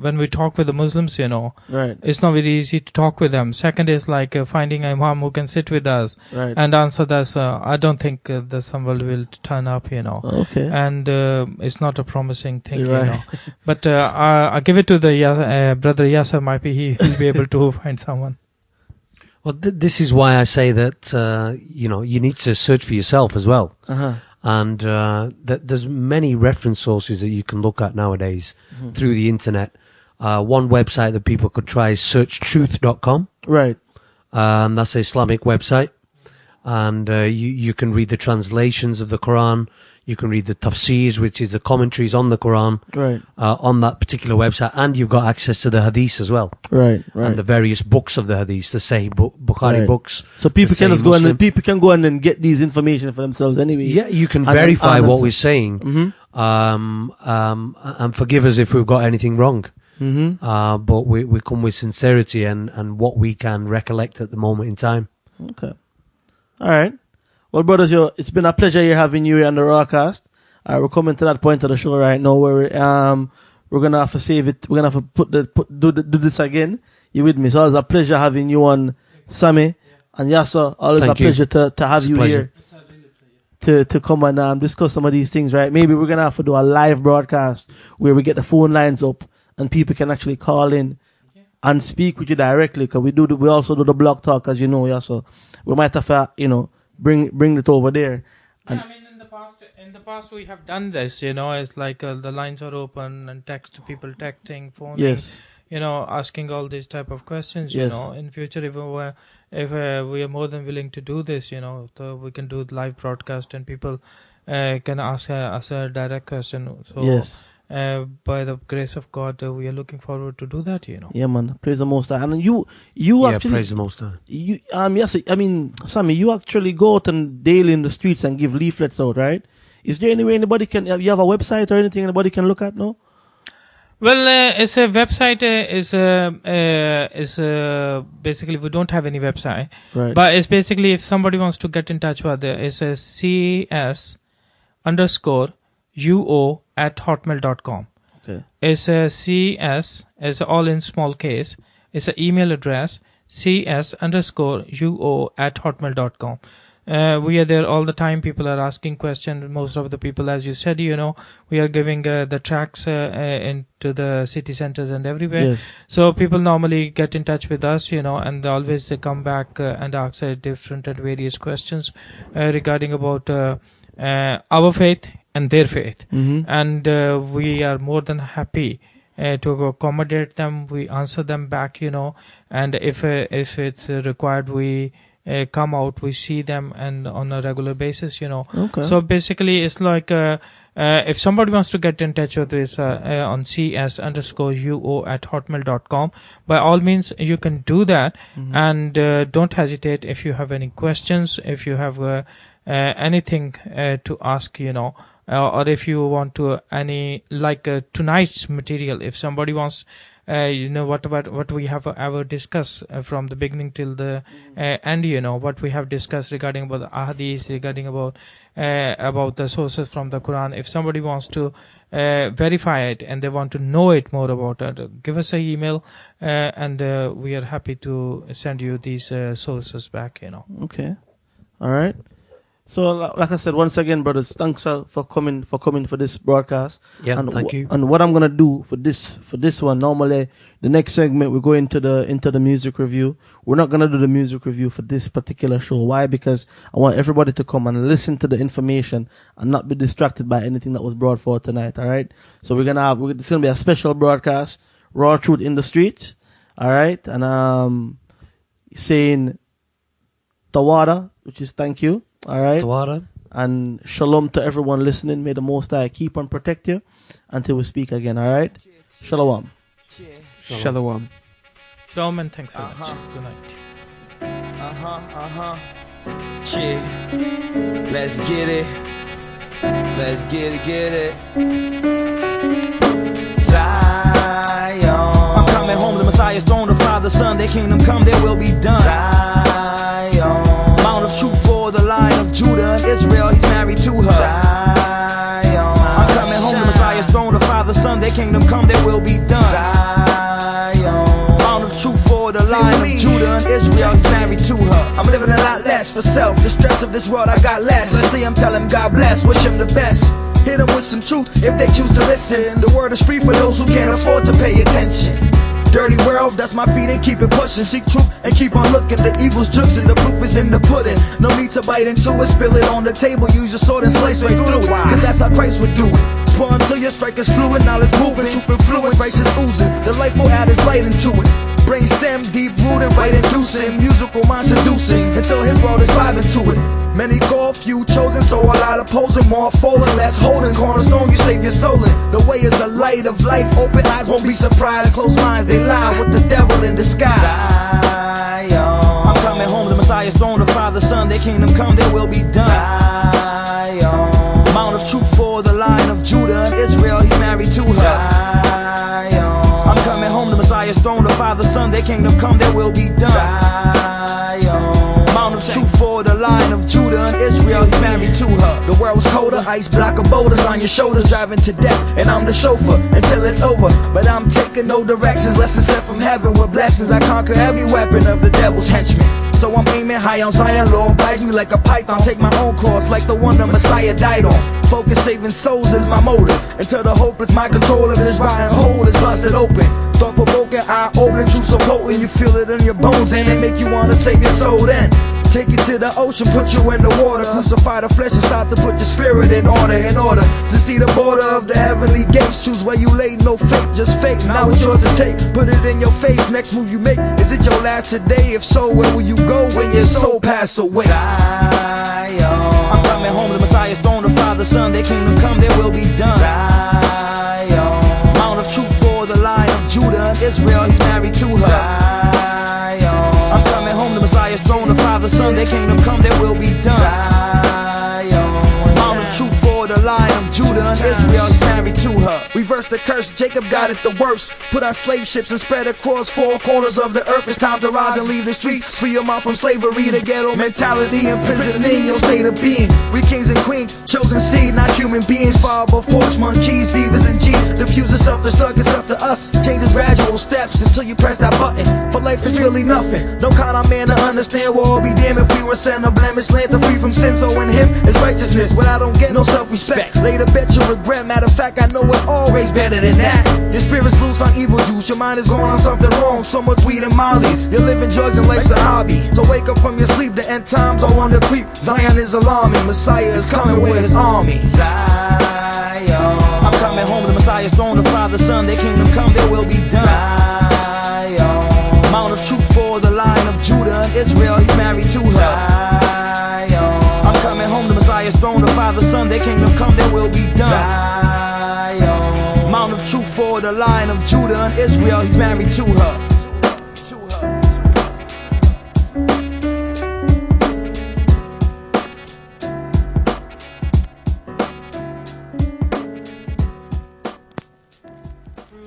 when we talk with the Muslims,
Right.
it's not very easy to talk with them. Second is like finding an imam who can sit with us
Right.
and answer this. I don't think that someone will turn up,
Okay.
and it's not a promising thing,
You're right.
But I give it to the brother Yasser. Might be he'll be able to find someone.
Well, this is why I say that, you need to search for yourself as well.
Uh-huh.
And there's many reference sources that you can look at nowadays through the internet. One website that people could try is searchtruth.com.
Right.
That's an Islamic website. And you can read the translations of the Quran. You can read the tafsirs, which is the commentaries on the Quran,
Right.
on that particular website. And you've got access to the hadiths as well.
Right. Right.
And the various books of the hadiths, the Sahih Bukhari
Right.
books.
So people
the
can just
Sahih
go
Muslim.
people can go and get these information for themselves anyway.
Yeah, you can
And
verify
and
what
themselves.
we're saying, and forgive us if we've got anything wrong.
Mm-hmm.
But we come with sincerity and what we can recollect at the moment in time.
Okay. All right. Well, brothers, it's been a pleasure here having you here on the Rawcast. We're coming to that point of the show right now where we're gonna have to save it. We're gonna have to do this again. You with me? So it's a pleasure having you on, Sammy and Yasser. Always
Thank
a
you.
pleasure to have
It's a
you
pleasure.
here to come and discuss some of these things. Right? Maybe we're gonna have to do a live broadcast where we get the phone lines up and people can actually call in and speak with you directly. Because we also do the blog talk, as you know, Yasser. We might have to bring it over there. And
Yeah, I mean, in the past we have done this, it's like the lines are open and people texting, phoning,
yes.
asking all these type of questions,
Yes.
in future if we are more than willing to do this, so we can do live broadcast and people can ask a direct question. So
Yes.
by the grace of God, we are looking forward to do that,
Yeah, man. Praise the Most High. And you actually,
praise the Most High.
yes, I mean, Sammy, you actually go out and daily in the streets and give leaflets out, right? Is there any way anybody can, you have a website or anything anybody can look at, no?
Well, it's a website. Is basically we don't have any website,
Right.
but it's basically if somebody wants to get in touch with it, it's a CS_UO@hotmail.com.
Okay.
It's a CS. It's all in small case. It's an email address cs_uo@hotmail.com. We are there all the time. People are asking questions. Most of the people, as you said, we are giving the tracks into the city centers and everywhere.
Yes.
So people normally get in touch with us, and always they come back and ask different and various questions regarding about our faith and their faith. And we are more than happy to accommodate them. We answer them back, and if it's required, we come out, we see them, and on a regular basis,
Okay.
So basically, it's like if somebody wants to get in touch with us on cs_uo@hotmail.com, by all means, you can do that. And don't hesitate if you have any questions, if you have anything to ask, or if you want to tonight's material, if somebody wants what we have ever discussed from the beginning till the end, what we have discussed regarding about the ahadith, regarding about the sources from the Quran. If somebody wants to verify it and they want to know it more about it, give us an email, and we are happy to send you these sources back.
Okay. All right. So, like I said, once again, brothers, thanks for coming for this broadcast.
Yeah,
and
thank you.
And what I'm gonna do for this one, normally the next segment we go into the music review. We're not gonna do the music review for this particular show. Why? Because I want everybody to come and listen to the information and not be distracted by anything that was brought forth tonight. All right. So it's gonna be a special broadcast, Raw Truth in the Streets. All right, and saying Tawada, which is thank you. All right.
Tawada.
And shalom to everyone listening. May the Most High keep and protect you until we speak again. All right. Shalom.
Shalom.
Shalom, and thanks so much. Good night.
Cheer. Let's get it. Let's get it. Zion. I'm coming home to Messiah's throne, the Father, Son, their kingdom come, their will be done. Zion. Mount of truth for the Lion of Judah and Israel, he's married to her. Zion. I'm coming home to Messiah's throne, the Father, Son, their kingdom come, their will be done. Zion. Mount of truth for the Lion of Judah and Israel, he's married to her. I'm living a lot less for self, the stress of this world I got less. Let's see him, tell him God bless, wish him the best. Hit them with some truth if they choose to listen. The word is free for those who can't afford to pay attention. Dirty world, dust my feet and keep it pushing. Seek truth and keep on looking. The evil's jokes and the proof is in the pudding. No need to bite into it, spill it on the table. Use your sword and slice right through it, cause that's how Christ would do it. Spawn till your strike is fluid, knowledge moving, truth influence, righteous oozing. The life will add his light into it. Brain stem, deep rooted, right inducing. Musical mind seducing, until his world is vibing to it. Many call, few chosen, so a lot opposing. More falling, less holding. Cornerstone, you save your soul in. The way is the light of life. Open eyes won't be surprised. Closed minds, they lie with the devil in disguise. Zion. I'm coming home to Messiah's throne, the Father, Son, their kingdom come, their will be done. Zion. Mount of truth for the Lion of Judah and Israel, he's married to her. Zion. I'm coming home to Messiah's throne, the Father, Son, their kingdom come, their will be done. Zion. Mount of truth for the Lion of Judah and Israel, he's married to her. The world's colder, ice block of boulders on your shoulders, driving to death, and I'm the chauffeur until it's over. But I'm taking no directions, lessons sent from heaven with blessings. I conquer every weapon of the devil's henchmen. So I'm aiming high on Zion, Lord bites me like a python. Take my own cross like the one the Messiah died on. Focus saving souls is my motive, until the hope is my control of this rotten hole is busted open. Thought provoking, eye opening, truth so potent, you feel it in your bones and they make you wanna save your soul then. Take you to the ocean, put you in the water, crucify the flesh and start to put your spirit in order to see the border of the heavenly gates. Choose where you lay, no fate, just fate. Now it's yours to take, put it in your face. Next move you make, is it your last today? If so, where will you go when your soul pass away? I'm coming home to Messiah's throne, the Father, Son, their kingdom come, their will be done. Mount of truth for the Lion of Judah and Israel, he's married to her. I'm coming home to Messiah's throne, the Father, Son, their kingdom come, their will be done. Mount of truth for the Lion of Judah and Israel, he's married to her.
Reverse the curse, Jacob got it the worst. Put our slave ships and spread across 4 corners of the earth. It's time to rise and leave the streets. Free your mind from slavery, the ghetto mentality, imprisoning your state of being. We kings and queens, chosen seed, not human beings. Far above porch monkeys, divas and G's. Diffuse the self-destruct, it's up to us. Changes gradual steps until you press that button. For life is really nothing. No kind of man to understand. We'll all be damned if we were sent a blemish land to free from sin. So in him is righteousness. When I don't get no self-respect, later bet you regret. Matter of fact, I know it always better than that. Your spirit's loose on evil juice. Your mind is going on something wrong. So much weed and mollies. You're living drugs and life's a hobby. So wake up from your sleep. The end times are on the creep. Zion is alarming. Messiah is coming with his army. Zion. I'm coming home. The Messiah's throne. The Father, Son. Their kingdom come. Their will be done. Zion. Mount of truth for the Lion of Judah and Israel. He's married to her. Zion. I'm coming home. The Messiah's throne. The Father, Son. Their kingdom come. Their will be done. Zion. Mount of truth for the Lion of Judah and Israel. He's married to her.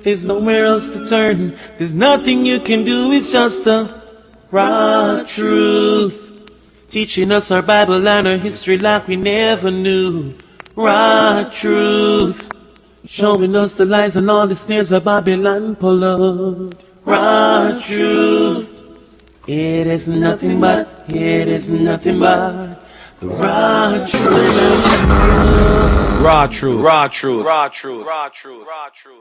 There's nowhere else to turn. There's nothing you can do. It's just the raw truth. Teaching us our Bible and our history like we never knew. Raw truth. Showing us the lies and all the snares of Babylon pulled. Raw truth. It is nothing but the raw truth.
Raw truth. Raw truth. Raw truth. Raw truth. Raw truth. Raw truth.